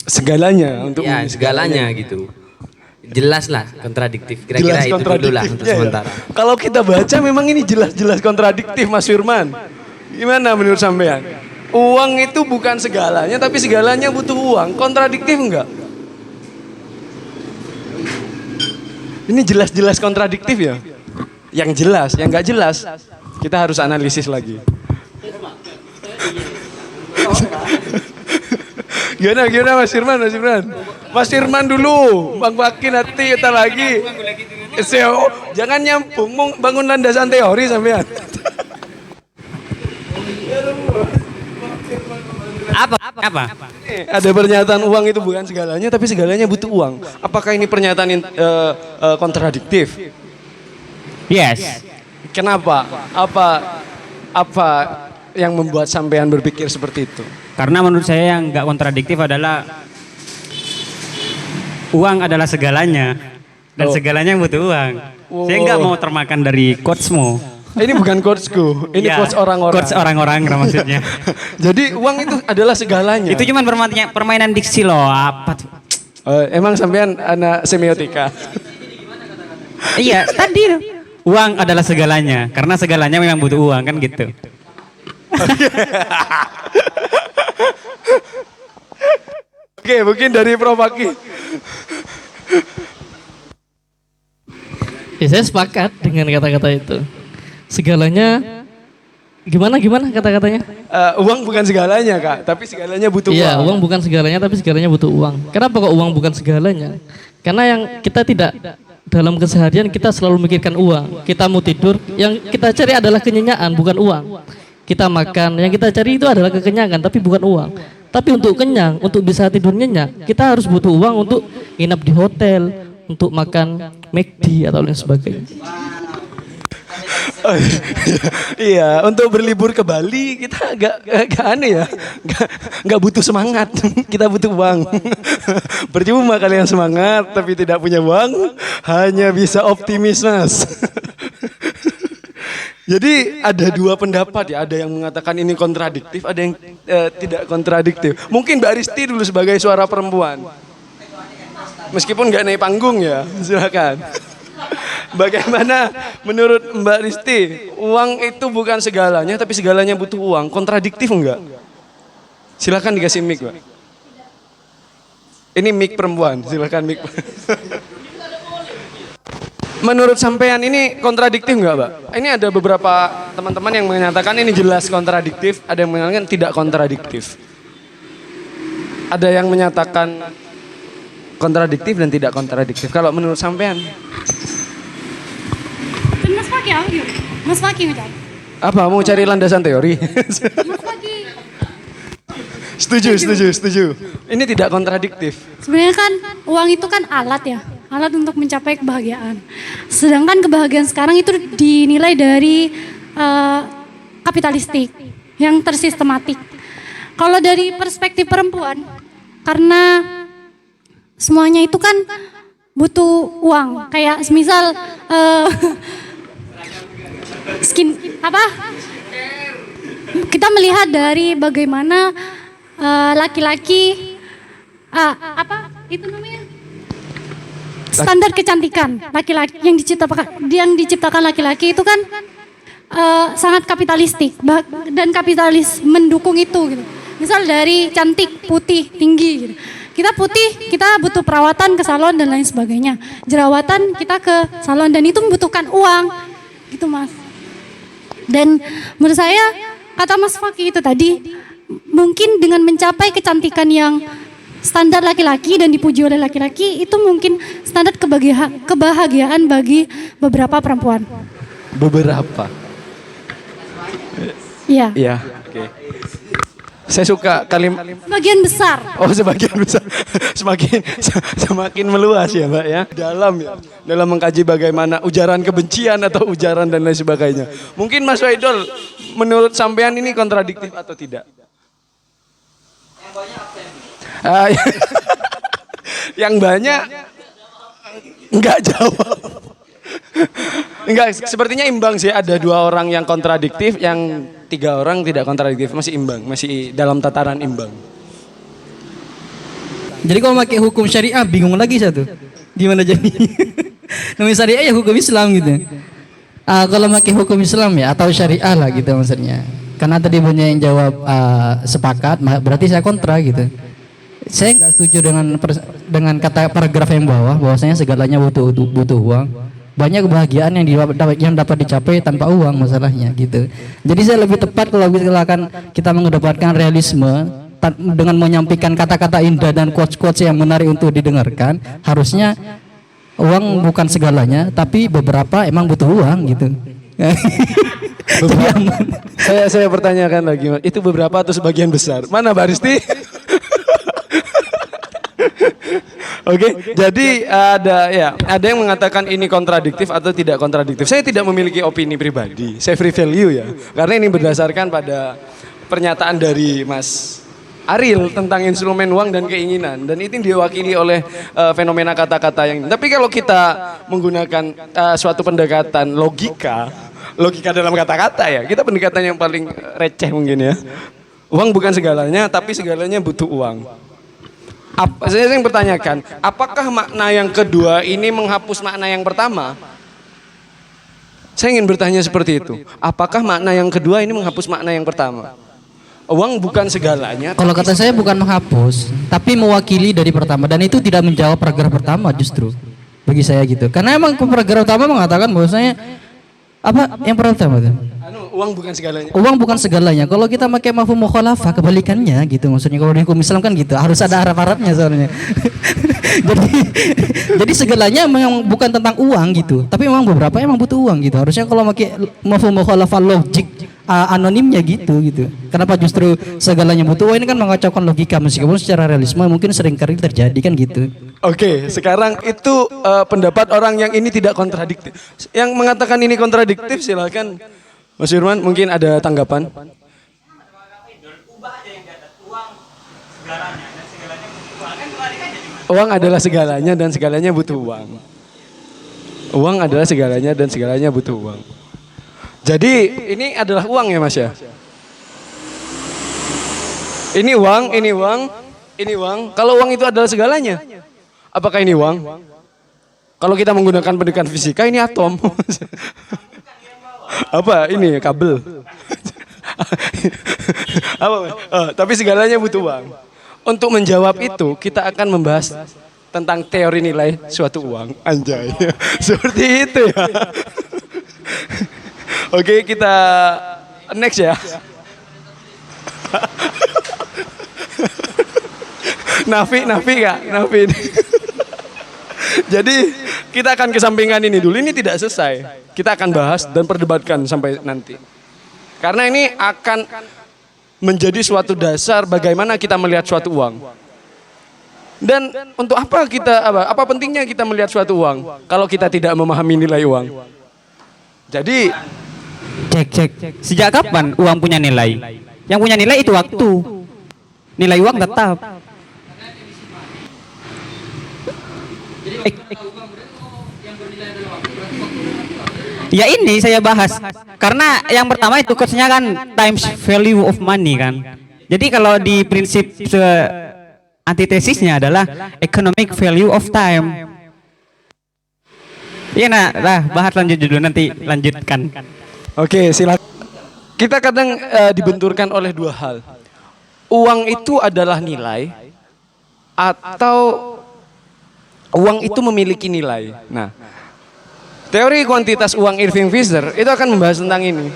segalanya untuk ya segalanya gitu. Jelas lah kontradiktif. Kira-kira itu dulu lah untuk sementara. Kalau kita baca memang ini jelas-jelas kontradiktif Mas Firman. Gimana menurut sampean? Uang itu bukan segalanya, tapi segalanya butuh uang. Kontradiktif enggak? Ini jelas-jelas kontradiktif ya? Yang jelas, yang enggak jelas, kita harus analisis lagi. Gimana Mas Firman? Mas Firman dulu, Bang Fakih nanti kita lagi. Jangan nyambung, bangun landasan teori sampean. Apa? Ada pernyataan uang itu bukan segalanya, tapi segalanya butuh uang. Apakah ini pernyataan kontradiktif? Yes. Kenapa? Apa yang membuat sampean berpikir seperti itu? Karena menurut saya yang nggak kontradiktif adalah uang adalah segalanya, dan segalanya butuh uang. Saya nggak mau termakan dari quotesmu. Ini bukan coachku, ini Iya, coach orang-orang. Quotes orang-orang maksudnya. Jadi uang itu adalah segalanya. Itu cuma permainan diksi loh. Apa tuh? Emang sampean anak semiotika. Iya, tadi uang adalah segalanya karena segalanya memang butuh uang kan gitu. Oke, mungkin dari Prof Aki. Ya, saya sepakat dengan kata-kata itu. Segalanya gimana kata-katanya? Uang bukan segalanya, Kak, tapi segalanya butuh Iya, uang. uang bukan segalanya tapi segalanya butuh uang. Kenapa kok uang bukan segalanya? Karena yang kita tidak dalam keseharian kita selalu memikirkan uang. Kita mau tidur, yang kita cari adalah kenyamanan, bukan uang. Kita makan, yang kita cari itu adalah kekenyangan tapi bukan uang. Tapi untuk kenyang, untuk bisa tidur nyenyak, kita harus butuh uang untuk nginap di hotel, untuk makan McD atau lain sebagainya. Iya, untuk berlibur ke Bali kita agak aneh ya, nggak butuh semangat, kita butuh uang. Percuma kalian semangat tapi tidak punya uang, hanya bisa optimis, Mas. Jadi ada dua pendapat ya, ada yang mengatakan ini kontradiktif, ada yang tidak kontradiktif. Mungkin Mbak Risti dulu sebagai suara perempuan, meskipun nggak naik panggung ya, silakan. Bagaimana menurut Mbak Risti, uang itu bukan segalanya tapi segalanya butuh uang, kontradiktif enggak? Silakan dikasih mic, Mbak. Ini mic perempuan, silakan mic. Menurut sampean ini kontradiktif enggak, Mbak? Ini ada beberapa teman-teman yang menyatakan ini jelas kontradiktif, ada yang mengatakan tidak kontradiktif. Ada yang menyatakan kontradiktif dan tidak kontradiktif. Kalau menurut sampean? Mas Faki audio. Mas Faki udah. Apa mau cari landasan teori? Mas Faki. Setuju. Ini tidak kontradiktif. Sebenarnya kan uang itu kan alat ya, alat untuk mencapai kebahagiaan. Sedangkan kebahagiaan sekarang itu dinilai dari kapitalistik yang tersistematik. Kalau dari perspektif perempuan, karena semuanya itu kan butuh uang. Kayak semisal kita melihat dari bagaimana laki-laki itu namanya standar kecantikan laki-laki yang diciptakan laki-laki itu kan sangat kapitalistik dan kapitalis mendukung itu gitu. Misal dari cantik, putih, tinggi gitu. Kita putih, kita butuh perawatan ke salon dan lain sebagainya. Jerawatan kita ke salon dan itu membutuhkan uang gitu, Mas. Dan menurut saya kata Mas Faki itu tadi, mungkin dengan mencapai kecantikan yang standar laki-laki dan dipuji oleh laki-laki, itu mungkin standar kebahagiaan bagi beberapa perempuan. Beberapa. Iya. Iya, oke. Saya suka kalimat Sebagian besar. oh sebagian besar. Semakin meluas ya, Mbak ya. Dalam mengkaji bagaimana ujaran kebencian atau ujaran dan lain sebagainya. Mungkin Mas Waidol, menurut sampean ini kontradiktif atau tidak? Yang banyak enggak jawab. Enggak, sepertinya imbang sih. Ada 2 orang yang kontradiktif, yang 3 orang tidak kontradiktif, masih imbang, masih dalam tataran imbang. Jadi kalau pakai hukum syariah bingung lagi satu. Gimana jadi? Namanya syariah ya hukum Islam gitu. Kalau pakai hukum Islam ya atau syariah lah gitu maksudnya. Karena tadi banyak yang jawab sepakat, berarti saya kontra gitu. Saya nggak setuju dengan kata paragraf yang bawah bahwasanya segalanya butuh uang. Banyak kebahagiaan yang dapat dicapai tanpa uang masalahnya gitu. Jadi saya lebih tepat kalau kita mengedepankan realisme dengan menyampaikan kata-kata indah dan quotes-quotes yang menarik untuk didengarkan. Harusnya uang bukan segalanya, tapi beberapa emang butuh uang gitu. Saya pertanyakan lagi, itu beberapa atau sebagian besar? Mana Mbak Risti? Oke, jadi ada yang mengatakan ini kontradiktif atau tidak kontradiktif. Saya tidak memiliki opini pribadi, saya free value ya. Karena ini berdasarkan pada pernyataan dari Mas Ariel tentang instrumen uang dan keinginan, dan itu diwakili oleh fenomena kata-kata yang. Tapi kalau kita menggunakan suatu pendekatan logika dalam kata-kata ya, kita pendekatan yang paling receh mungkin ya. Uang bukan segalanya, tapi segalanya butuh uang. Saya yang bertanyakan, apakah makna yang kedua ini menghapus makna yang pertama? Saya ingin bertanya seperti itu. Apakah makna yang kedua ini menghapus makna yang pertama? Uang bukan segalanya. Kalau kata saya bukan menghapus, tapi mewakili dari pertama, dan itu tidak menjawab paragraf pertama justru bagi saya gitu. Karena emang paragraf pertama mengatakan bahwasanya apa yang pertama itu? Uang bukan segalanya. Uang bukan segalanya. Kalau kita pakai mafhum mukhalafah kebalikannya gitu. Maksudnya kalau di hukum Islam kan gitu, harus ada Arab-Arabnya soalnya. jadi segalanya memang bukan tentang uang gitu. Tapi memang beberapa emang butuh uang gitu. Harusnya kalau pakai mafhum mukhalafah logik anonimnya gitu. Kenapa justru segalanya butuh uang? Ini kan mengacaukan logika, meskipun secara realisme mungkin seringkali terjadi kan gitu. Oke, sekarang itu pendapat orang yang ini tidak kontradiktif. Yang mengatakan ini kontradiktif silakan Mas Firman, mungkin ada tanggapan? Uang adalah segalanya dan segalanya butuh uang. Uang adalah segalanya dan segalanya butuh uang. Jadi ini adalah uang ya Mas ya? Ini uang, ini uang, ini uang. Kalau uang itu adalah segalanya, apakah ini uang? Kalau kita menggunakan pendekatan fisika, ini atom. Apa ini kabel? Apa? Tapi segalanya butuh uang. Untuk menjawab itu kita akan membahas tentang teori nilai suatu uang. Anjay. Seperti itu ya. Oke, kita next ya. Nafi Kak, Nafi. Jadi kita akan kesampingkan ini dulu, ini tidak selesai. Kita akan bahas dan perdebatkan sampai nanti. Karena ini akan menjadi suatu dasar bagaimana kita melihat suatu uang. Dan untuk apa apa pentingnya kita melihat suatu uang kalau kita tidak memahami nilai uang. Jadi Cek. Sejak kapan uang punya nilai? Yang punya nilai itu waktu. Nilai uang tetap. Ya ini saya bahas. Karena yang pertama itu quotes-nya kan times value of money kan. Jadi kalau di prinsip antitesisnya adalah economic value of time. Iya bahas lanjut dulu nanti lanjutkan. Oke, silakan. Kita kadang dibenturkan oleh dua hal. Uang itu adalah nilai atau uang itu memiliki nilai. Nah, teori kuantitas uang Irving Fisher itu akan membahas tentang ini.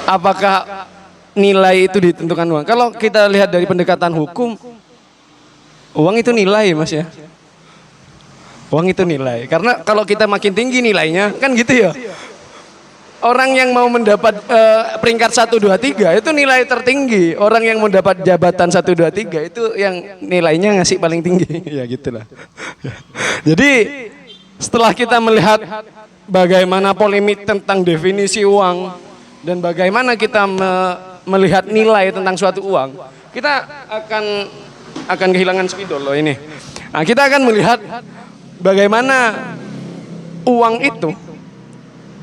Apakah nilai itu ditentukan uang? Kalau kita lihat dari pendekatan hukum, uang itu nilai, Mas ya. Uang itu nilai. Karena kalau kita makin tinggi nilainya, kan gitu ya. Orang yang mau mendapat peringkat 1, 2, 3 itu nilai tertinggi. Orang yang mau dapat jabatan 1, 2, 3 itu yang nilainya ngasih paling tinggi. Ya gitulah. Jadi setelah kita melihat bagaimana polemik tentang definisi uang dan bagaimana kita melihat nilai tentang suatu uang, kita akan kehilangan spidol loh ini. Nah, kita akan melihat bagaimana uang itu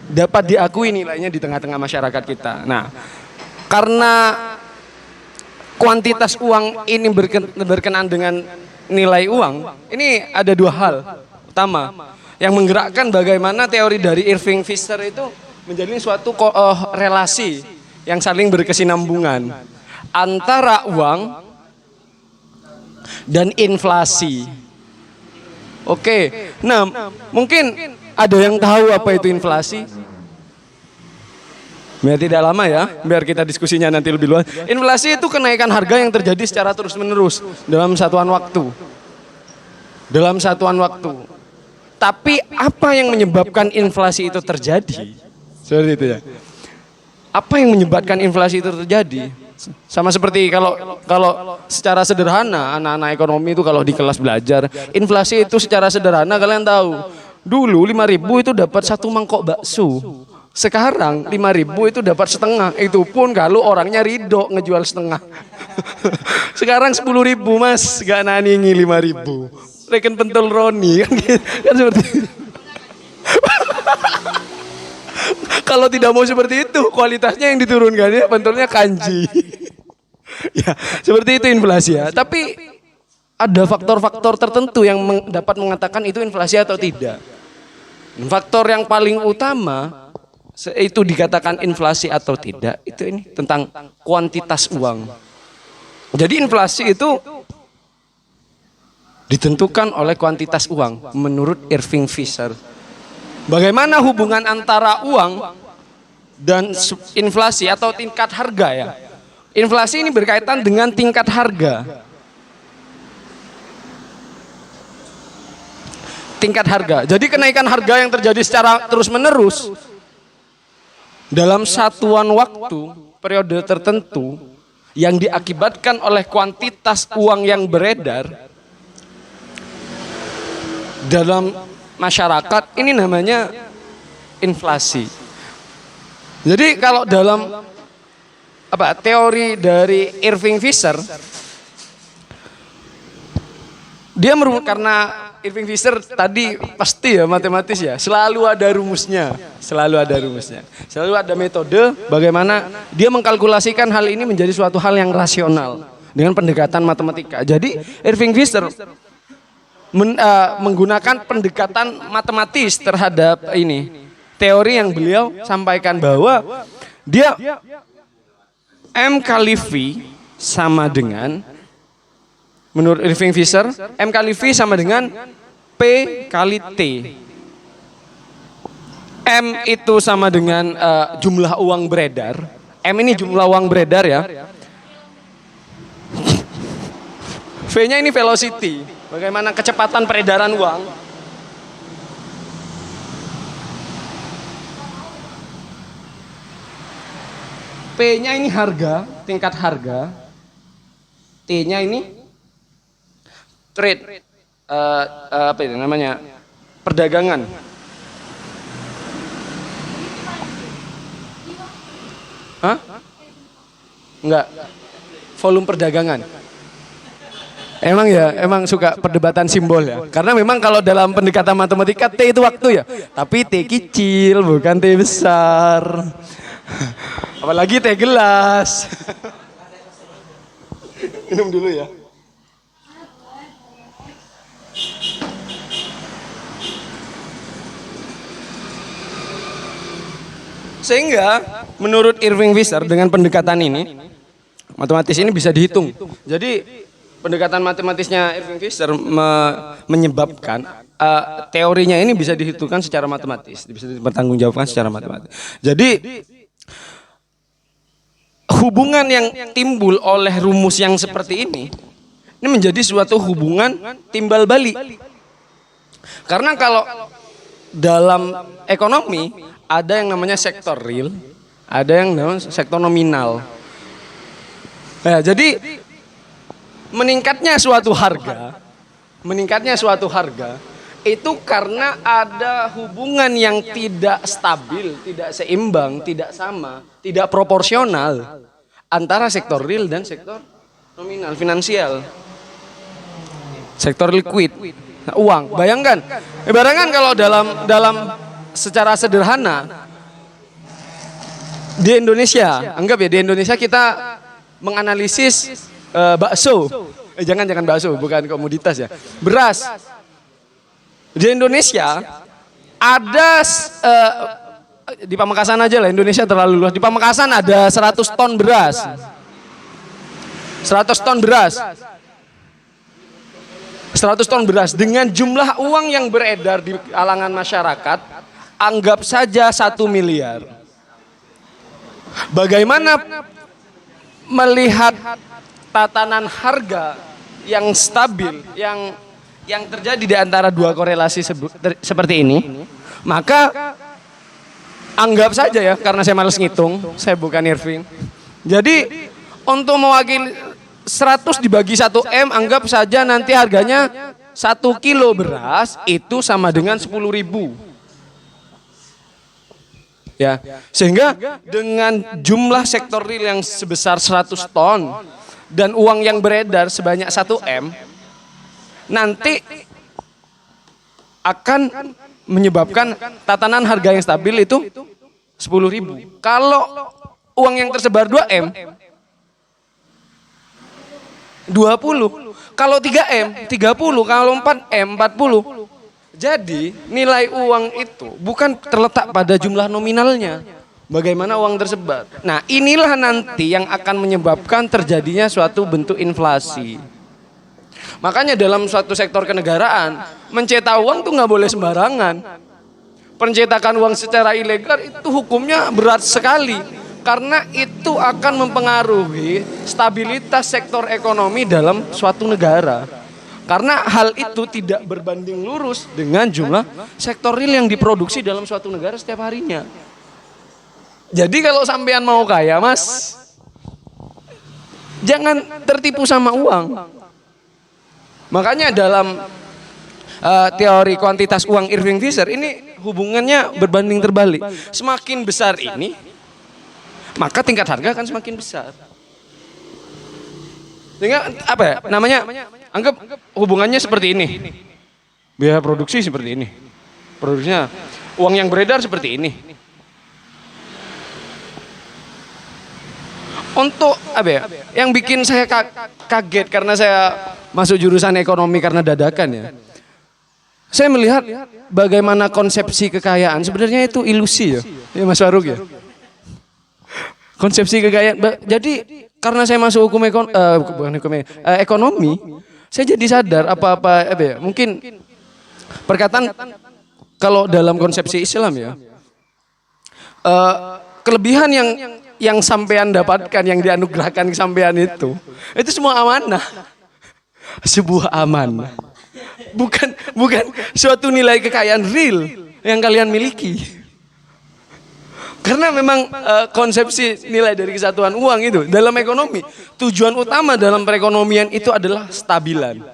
dapat diakui nilainya di tengah-tengah masyarakat kita. Nah, karena kuantitas uang ini berkenaan dengan nilai uang, ini ada dua hal utama yang menggerakkan bagaimana teori dari Irving Fisher itu menjadi suatu relasi yang saling berkesinambungan antara uang dan inflasi. Oke, nah mungkin ada yang tahu apa itu inflasi? Biar tidak lama ya, biar kita diskusinya nanti lebih luas. Inflasi itu kenaikan harga yang terjadi secara terus-menerus dalam satuan waktu. Tapi apa yang menyebabkan inflasi itu terjadi? Seperti itu ya. Apa yang menyebabkan inflasi itu terjadi? Sama seperti kalau secara sederhana anak-anak ekonomi itu kalau di kelas belajar, inflasi itu secara sederhana kalian tahu. Dulu 5.000 itu dapat 1 mangkok bakso. Sekarang 5.000 itu dapat setengah. Itu pun kalau orangnya ridho ngejual setengah. Sekarang 10.000 mas, gak naningi 5.000. Reken pentul Roni kan, kan seperti itu. Kalau tidak mau seperti itu, kualitasnya yang diturunkan ya, pentulnya kanji. Ya, seperti itu inflasi ya. Tapi ada faktor-faktor tertentu yang dapat mengatakan itu inflasi atau tidak. Faktor yang paling utama itu dikatakan inflasi atau tidak, itu ini tentang kuantitas uang. Jadi inflasi itu ditentukan oleh kuantitas uang menurut Irving Fisher. Bagaimana hubungan antara uang dan inflasi atau tingkat harga ya? Inflasi ini berkaitan dengan tingkat harga. Tingkat harga. Jadi kenaikan harga yang terjadi secara terus-menerus dalam satuan waktu, periode tertentu yang diakibatkan oleh kuantitas uang yang beredar dalam masyarakat, ini namanya inflasi. Jadi kalau dalam teori dari Irving Fisher, dia karena Irving Fisher tadi pasti ya matematis ya, selalu ada rumusnya, selalu ada metode bagaimana dia mengkalkulasikan hal ini menjadi suatu hal yang rasional dengan pendekatan matematika. Jadi Irving Fisher menggunakan pendekatan matematis terhadap ini teori yang beliau sampaikan, bahwa dia M kali V sama dengan, menurut Irving Fisher, M kali V sama dengan P kali T. M itu sama dengan jumlah uang beredar. M ini jumlah uang beredar ya. V-nya ini velocity, bagaimana kecepatan peredaran uang. P-nya ini harga, tingkat harga. T-nya ini trade, apa itu namanya, perdagangan. Hah? Enggak, volume perdagangan. Emang suka perdebatan simbol ya. Karena memang kalau dalam pendekatan matematika T itu waktu ya. Tapi T kecil bukan T besar. Apalagi T gelas. Minum dulu ya. Sehingga menurut Irving Fisher dengan pendekatan ini, matematis ini bisa dihitung. Jadi pendekatan matematisnya Irving Fisher menyebabkan teorinya ini bisa dihitungkan secara matematis, bisa dipertanggungjawabkan secara matematis. Jadi hubungan yang timbul oleh rumus yang seperti ini menjadi suatu hubungan timbal balik. Karena kalau dalam ekonomi ada yang namanya sektor real, ada yang namanya sektor nominal. Nah, jadi meningkatnya suatu harga itu karena ada hubungan yang tidak stabil, tidak seimbang, tidak sama, tidak proporsional antara sektor real dan sektor nominal, finansial. Sektor liquid, uang. Bayangkan kalau dalam secara sederhana di Indonesia, anggap ya di Indonesia kita menganalisis bakso. Jangan bakso, bukan komoditas ya. Beras. Di Indonesia ada di Pamekasan aja lah, Indonesia terlalu luas. Di Pamekasan ada 100 ton beras. 100 ton beras. 100 ton beras dengan jumlah uang yang beredar di kalangan masyarakat, anggap saja 1 miliar. Bagaimana melihat tatanan harga yang stabil, yang terjadi di antara dua korelasi seperti ini, maka anggap saja ya, karena saya malas ngitung, saya bukan Irving. Jadi untuk mewakili 100 dibagi 1 M, anggap saja nanti harganya 1 kilo beras itu sama dengan 10.000. Ya, sehingga dengan jumlah sektor real yang sebesar 100 ton dan uang yang beredar sebanyak 1 M, nanti akan menyebabkan tatanan harga yang stabil itu 10.000. Kalau uang yang tersebar 2 M, 20. Kalau 3 M, 30. Kalau 4 M, 40. Jadi nilai uang itu bukan terletak pada jumlah nominalnya, bagaimana uang tersebar. Nah, inilah nanti yang akan menyebabkan terjadinya suatu bentuk inflasi. Makanya dalam suatu sektor kenegaraan, mencetak uang tuh nggak boleh sembarangan. Pencetakan uang secara ilegal itu hukumnya berat sekali, karena itu akan mempengaruhi stabilitas sektor ekonomi dalam suatu negara. Karena hal itu tidak berbanding lurus dengan jumlah sektor real yang diproduksi dalam suatu negara setiap harinya. Jadi kalau sampean mau kaya, Mas, jangan tertipu sama uang. Makanya dalam teori kuantitas uang Irving Fisher ini hubungannya berbanding terbalik. Semakin besar ini, maka tingkat harga akan semakin besar. Sehingga apa ya namanya, anggap hubungannya seperti ini, biaya produksi seperti ini, produksinya, uang yang beredar seperti ini. Untuk apa ya, yang bikin saya kaget karena saya masuk jurusan ekonomi karena dadakan ya, saya melihat bagaimana konsepsi kekayaan sebenarnya itu ilusi ya Mas Faruk ya. Konsepsi kekayaan, jadi karena saya masuk ekonomi, saya jadi sadar apa ya, mungkin perkataan kalau dalam konsepsi Islam ya, kelebihan yang sampean dapatkan, yang dianugerahkan ke sampean itu semua amanah, sebuah amanah, bukan suatu nilai kekayaan real yang kalian miliki. Karena memang konsepsi nilai dari kesatuan uang itu dalam ekonomi, tujuan utama dalam perekonomian itu adalah stabilan.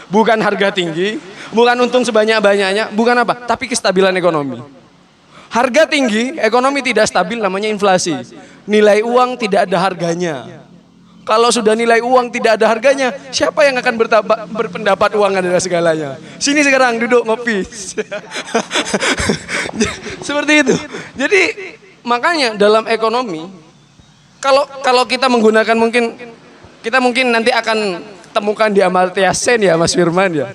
Bukan harga tinggi, bukan untung sebanyak-banyaknya, bukan apa, tapi kestabilan ekonomi. Harga tinggi, ekonomi tidak stabil, namanya inflasi. Nilai uang tidak ada harganya. Kalau sudah nilai uang tidak ada harganya, siapa yang akan berpendapat uang adalah segalanya? Sini sekarang duduk ngopi. Seperti itu. Jadi makanya dalam ekonomi, kalau kita menggunakan kita mungkin nanti akan temukan di Amartya Sen ya Mas Firman ya,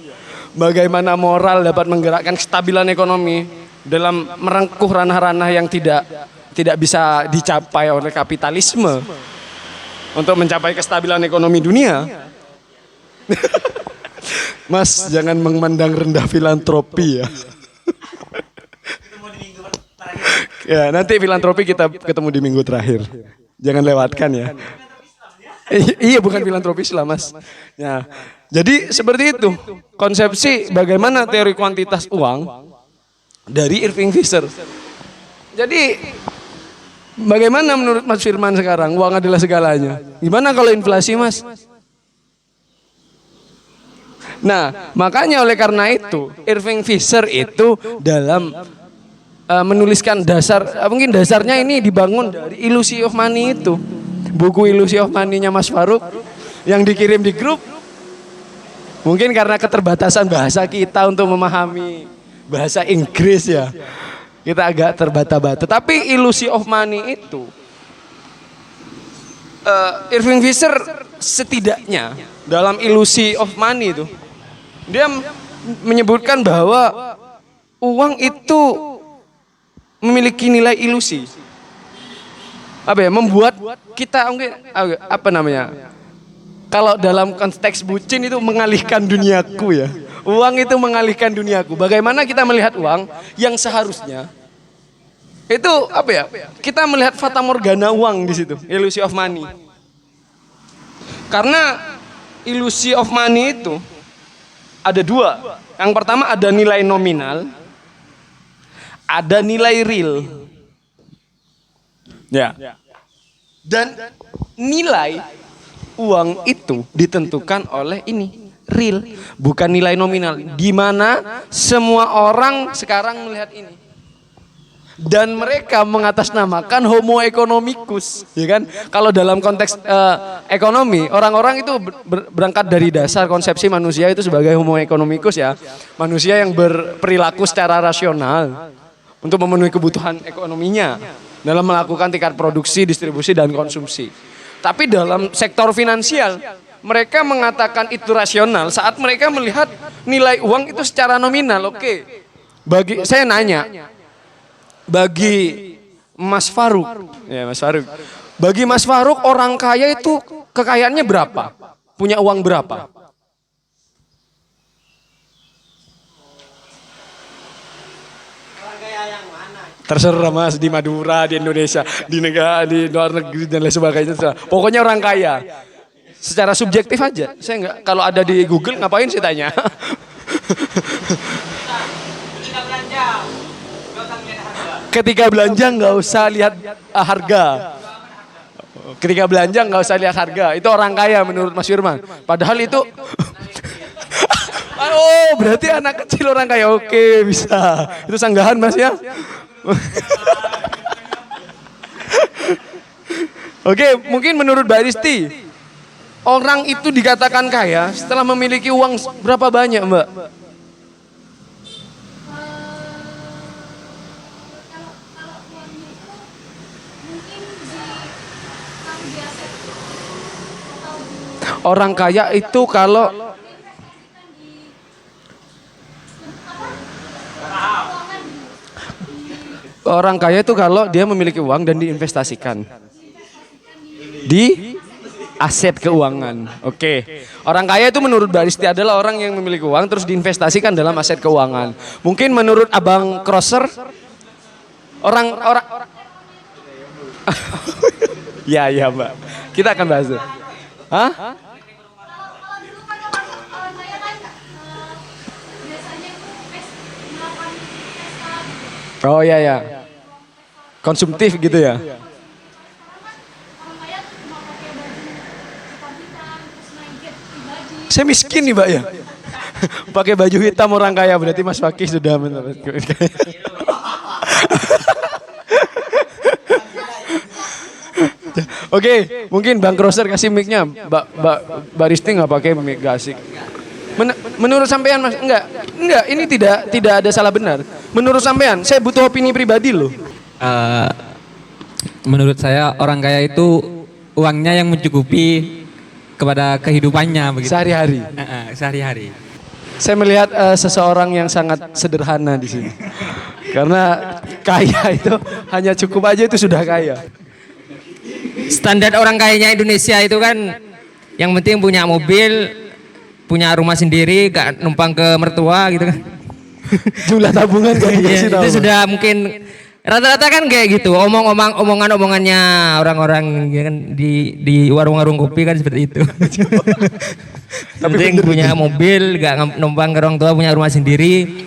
bagaimana moral dapat menggerakkan kestabilan ekonomi dalam merengkuh ranah-ranah yang tidak bisa dicapai oleh kapitalisme. Untuk mencapai kestabilan ekonomi dunia. Mas, jangan memandang rendah filantropi ya. Ya, nanti filantropi kita ketemu di minggu terakhir. Jangan lewatkan ya. Iya, bukan filantropi Islam, Mas. Ya. Jadi seperti itu konsepsi bagaimana teori kuantitas uang dari Irving Fisher. Jadi bagaimana menurut Mas Firman sekarang? Uang adalah segalanya. Gimana kalau inflasi, Mas? Nah, makanya oleh karena itu, Irving Fisher itu dalam menuliskan mungkin dasarnya ini dibangun dari Illusion of Money itu. Buku Illusion of Money-nya Mas Faruk yang dikirim di grup. Mungkin karena keterbatasan bahasa kita untuk memahami bahasa Inggris ya. Kita agak terbata-bata. Tapi Illusion of Money itu Irving Fisher setidaknya dalam Illusion of Money itu dia menyebutkan bahwa uang itu memiliki nilai ilusi. Apa ya? Membuat kita apa namanya? Kalau dalam konteks bucin itu mengalihkan duniaku ya. Uang itu mengalihkan duniaku. Bagaimana kita melihat uang yang seharusnya itu apa ya? Kita melihat fata morgana uang di situ, illusion of money. Karena illusion of money itu ada dua. Yang pertama ada nilai nominal, ada nilai real. Ya. Dan nilai uang itu ditentukan oleh ini real, bukan nilai nominal. Di mana semua orang sekarang melihat ini. dan mereka mengatasnamakan homo economicus, ya kan? Kalau dalam konteks ekonomi, orang-orang itu berangkat dari dasar konsepsi manusia itu sebagai homo economicus ya, manusia yang berperilaku secara rasional untuk memenuhi kebutuhan ekonominya dalam melakukan tingkat produksi, distribusi dan konsumsi. Tapi dalam sektor finansial, mereka mengatakan itu rasional saat mereka melihat nilai uang itu secara nominal. Oke, bagi saya nanya. Bagi Mas Faruk, ya Mas Faruk. Bagi Mas Faruk orang kaya itu kekayaannya berapa? Punya uang berapa? Terserah Mas, di Madura, di Indonesia, di negara, di luar negeri dan lain sebagainya. Terserah. Pokoknya orang kaya. Secara subjektif aja. Saya nggak, kalau ada di Google ngapain sih tanya? Ketika belanja nggak usah lihat harga. Ketika belanja nggak usah lihat harga. Itu orang kaya menurut Mas Firman. Padahal itu, oh berarti anak kecil orang kaya. Oke bisa. Itu sanggahan Mas ya. Oke, mungkin menurut Mbak Risti, orang itu dikatakan kaya setelah memiliki uang berapa banyak Mbak? Orang kaya itu kalau dia memiliki uang dan diinvestasikan di aset keuangan. Oke. Orang kaya itu menurut Baristi adalah orang yang memiliki uang terus diinvestasikan dalam aset keuangan. Mungkin menurut Abang Crosser orang ya Mbak. Kita akan bahas itu. Hah? Oh ya. Konsumtif gitu ya. Saya miskin nih Mbak ya. Pakai baju hitam orang kaya berarti Mas Fakih sudah Oke, mungkin Bang Crosser kasih mic-nya. Mbak Risti nggak pakai mic, gak asik. Menurut sampean Mas, enggak, ini tidak ada salah benar. Menurut sampean, saya butuh opini pribadi loh. Menurut saya orang kaya itu uangnya yang mencukupi kepada kehidupannya begitu. Sehari-hari. Sehari-hari. Saya melihat seseorang yang sangat sederhana di sini. Karena kaya itu hanya cukup aja itu sudah kaya. Standar orang kayanya Indonesia itu kan yang penting punya mobil, punya rumah sendiri, gak numpang ke mertua gitu kan. Jumlah tabungan kayak gitu Itu sudah mungkin rata-rata kan kayak gitu. Omongannya orang-orang ya kan di warung-warung kopi kan seperti itu. Tapi penting punya mobil, gak numpang ke orang tua, punya rumah sendiri.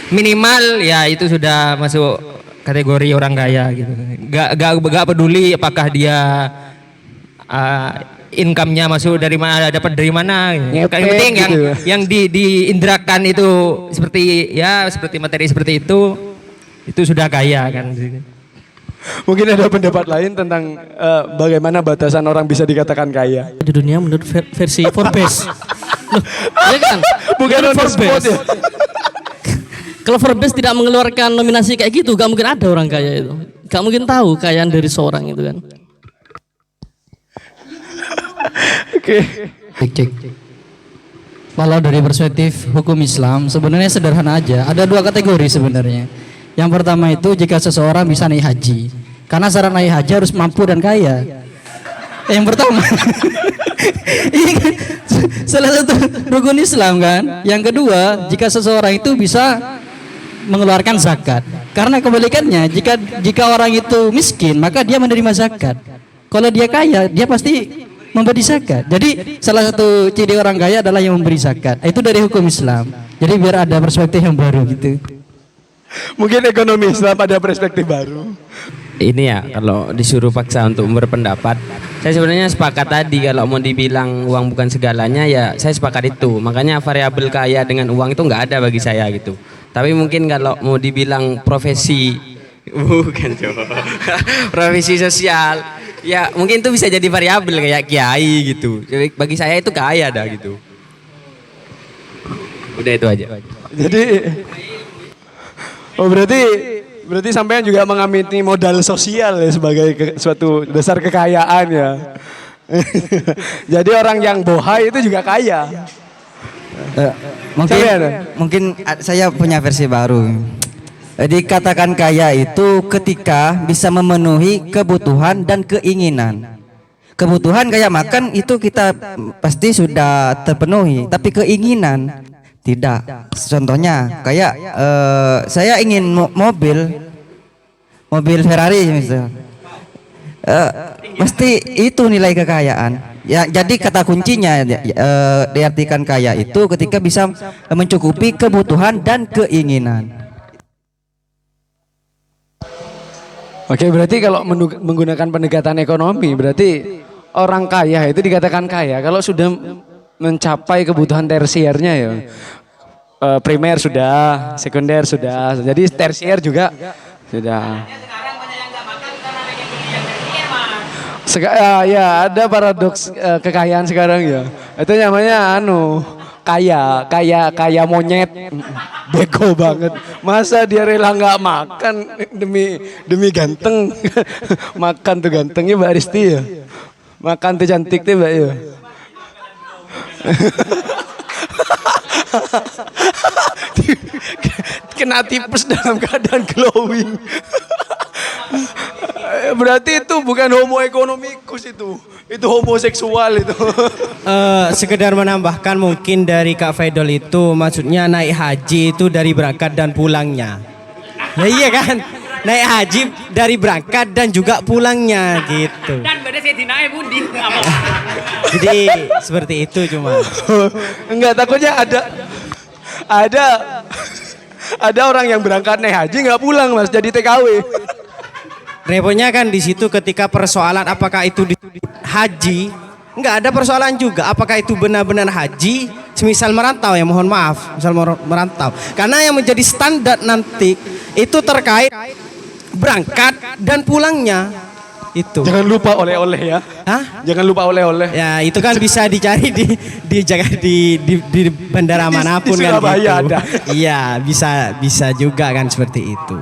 Minimal ya itu sudah masuk kategori orang kaya gitu. Gak peduli apakah dia income-nya masuk dari mana, dapat dari mana. Yang penting gitu. yang diindrakan itu seperti materi seperti itu sudah kaya kan. Mungkin ada pendapat lain tentang bagaimana batasan orang bisa dikatakan kaya. Di dunia menurut versi Forbes. Loh, ya kan? Bukan Forbes ya. Kalau Forbes tidak mengeluarkan nominasi kayak gitu, gak mungkin ada orang kaya itu. Gak mungkin tahu kekayaan dari seorang itu kan. Oke. Cek. Kalau dari perspektif hukum Islam sebenarnya sederhana aja. Ada dua kategori sebenarnya. Yang pertama itu jika seseorang bisa naik haji. Karena syarat naik haji harus mampu dan kaya. Yang pertama. Ini kan salah satu rukun Islam kan. Yang kedua, jika seseorang itu bisa mengeluarkan zakat. Karena kebalikannya, jika orang itu miskin, maka dia menerima zakat. Kalau dia kaya, dia pasti memberi zakat. Jadi salah satu ciri orang kaya adalah yang memberi zakat. Itu dari hukum Islam. Jadi biar ada perspektif yang baru gitu. Mungkin ekonomi Islam pada perspektif baru. Ini ya kalau disuruh paksa untuk berpendapat, saya sebenarnya sepakat tadi kalau mau dibilang uang bukan segalanya ya saya sepakat itu. Makanya variabel kaya dengan uang itu nggak ada bagi saya gitu. Tapi mungkin kalau mau dibilang profesi Bukan cowok. Profesi sosial. Ya mungkin itu bisa jadi variabel kayak kiai gitu. Jadi bagi saya itu kaya dah gitu. Udah itu aja. Jadi berarti sampean juga mengamini modal sosial ya sebagai suatu dasar kekayaan ya. Jadi orang yang bohai itu juga kaya. Mungkin mungkin saya punya versi baru. Dikatakan kaya itu ketika bisa memenuhi kebutuhan dan keinginan. Kebutuhan kayak makan itu kita pasti sudah terpenuhi, tapi keinginan tidak. Contohnya kayak saya ingin mobil Ferrari misal. Mesti itu nilai kekayaan. Ya, jadi kata kuncinya diartikan kaya itu ketika bisa mencukupi kebutuhan dan keinginan. Oke, berarti kalau menggunakan pendekatan ekonomi, berarti orang kaya itu dikatakan kaya kalau sudah mencapai kebutuhan tersiernya ya. Primer sudah, sekunder sudah, jadi tersier juga sudah. Ya ada paradoks kekayaan sekarang ya. Itu namanya kaya monyet. Bego banget. Masa dia rela nggak makan demi ganteng. Makan tuh gantengnya Mbak Risti ya. Makan tuh cantik tuh Mbak ya. Kena tipes dalam keadaan glowing. Berarti itu bukan homo economicus itu homoseksual itu. Sekedar menambahkan mungkin dari Kak Faidol itu maksudnya naik haji itu dari berangkat dan pulangnya. Ya iya kan? Naik haji dari berangkat dan juga pulangnya gitu. Dan beda saya dinaik bundi. Jadi seperti itu cuma. Enggak, takutnya ada orang yang berangkat naik haji nggak pulang Mas, jadi TKW. Repotnya kan di situ ketika persoalan apakah itu haji, nggak ada persoalan juga apakah itu benar-benar haji, semisal merantau ya mohon maaf, misal merantau. Karena yang menjadi standar nanti itu terkait berangkat dan pulangnya itu. Jangan lupa oleh-oleh ya. Hah? Jangan lupa oleh-oleh. Ya itu kan bisa dicari di bandara manapun di kan Surabaya gitu. ada. Iya bisa juga kan seperti itu.